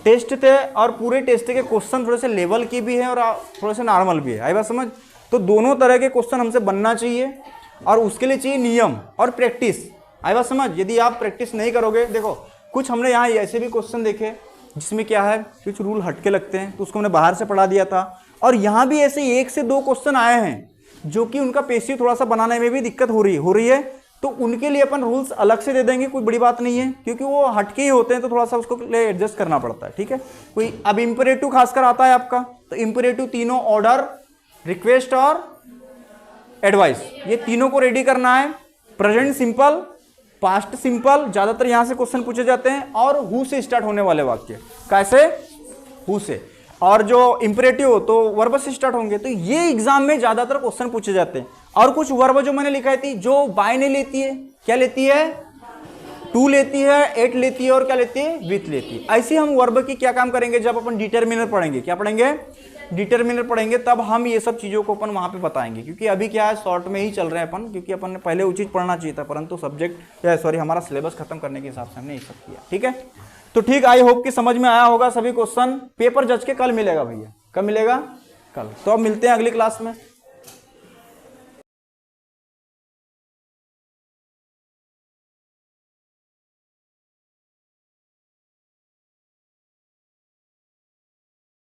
टेस्ट थे, और पूरे टेस्ट के क्वेश्चन थोड़े से लेवल की भी है और थोड़े से नॉर्मल भी है, आई बात समझ। तो दोनों तरह के क्वेश्चन हमसे बनना चाहिए, और उसके लिए चाहिए नियम और प्रैक्टिस, आई बात समझ। यदि आप प्रैक्टिस नहीं करोगे, देखो कुछ हमने यहाँ ऐसे भी क्वेश्चन देखे जिसमें क्या है, कुछ रूल हटके लगते हैं, तो उसको हमने बाहर से पढ़ा दिया था, और यहां भी ऐसे 1 से 2 क्वेश्चन आए हैं जो कि उनका पेसिव थोड़ा सा बनाने में भी दिक्कत हो रही है, तो उनके लिए अपन रूल्स अलग से दे देंगे, कोई बड़ी बात नहीं है, क्योंकि वो हटके ही होते हैं तो थोड़ा सा उसको लिए एडजस्ट करना पड़ता है, ठीक है। कोई अब इंपरेटिव खासकर आता है आपका, तो इंपरेटिव तीनों ऑर्डर, रिक्वेस्ट और एडवाइस, ये तीनों को रेडी करना है। प्रेजेंट सिंपल, पास्ट सिंपल, ज्यादातर यहां से क्वेश्चन पूछे जाते हैं, और हु से स्टार्ट होने वाले वाक्य, कैसे, हु से, और जो इंपरेटिव हो तो वर्ब से स्टार्ट होंगे। तो ये एग्जाम में ज्यादातर क्वेश्चन पूछे जाते हैं। और कुछ वर्ब जो मैंने लिखाई थी, जो बाय नहीं लेती है, क्या लेती है, टू लेती है, एट लेती है, और क्या लेती है, विथ लेती है। ऐसे हम वर्ब की क्या काम करेंगे, जब अपन डिटरमिनर पढ़ेंगे, क्या पढ़ेंगे, डिटरमिनर पढ़ेंगे, तब हम ये सब चीजों को अपन वहां पे बताएंगे। क्योंकि अभी क्या है, शॉर्ट में ही चल रहे हैं अपन, क्योंकि अपन ने पहले वो चीज पढ़ना चाहिए था, परंतु सब्जेक्ट सॉरी हमारा सिलेबस खत्म करने के हिसाब से हमने ये सब किया, ठीक है। तो ठीक, आई होप कि समझ में आया होगा सभी क्वेश्चन। पेपर जज के कल मिलेगा भैया, कब मिलेगा, कल। तो अब मिलते हैं अगली क्लास में।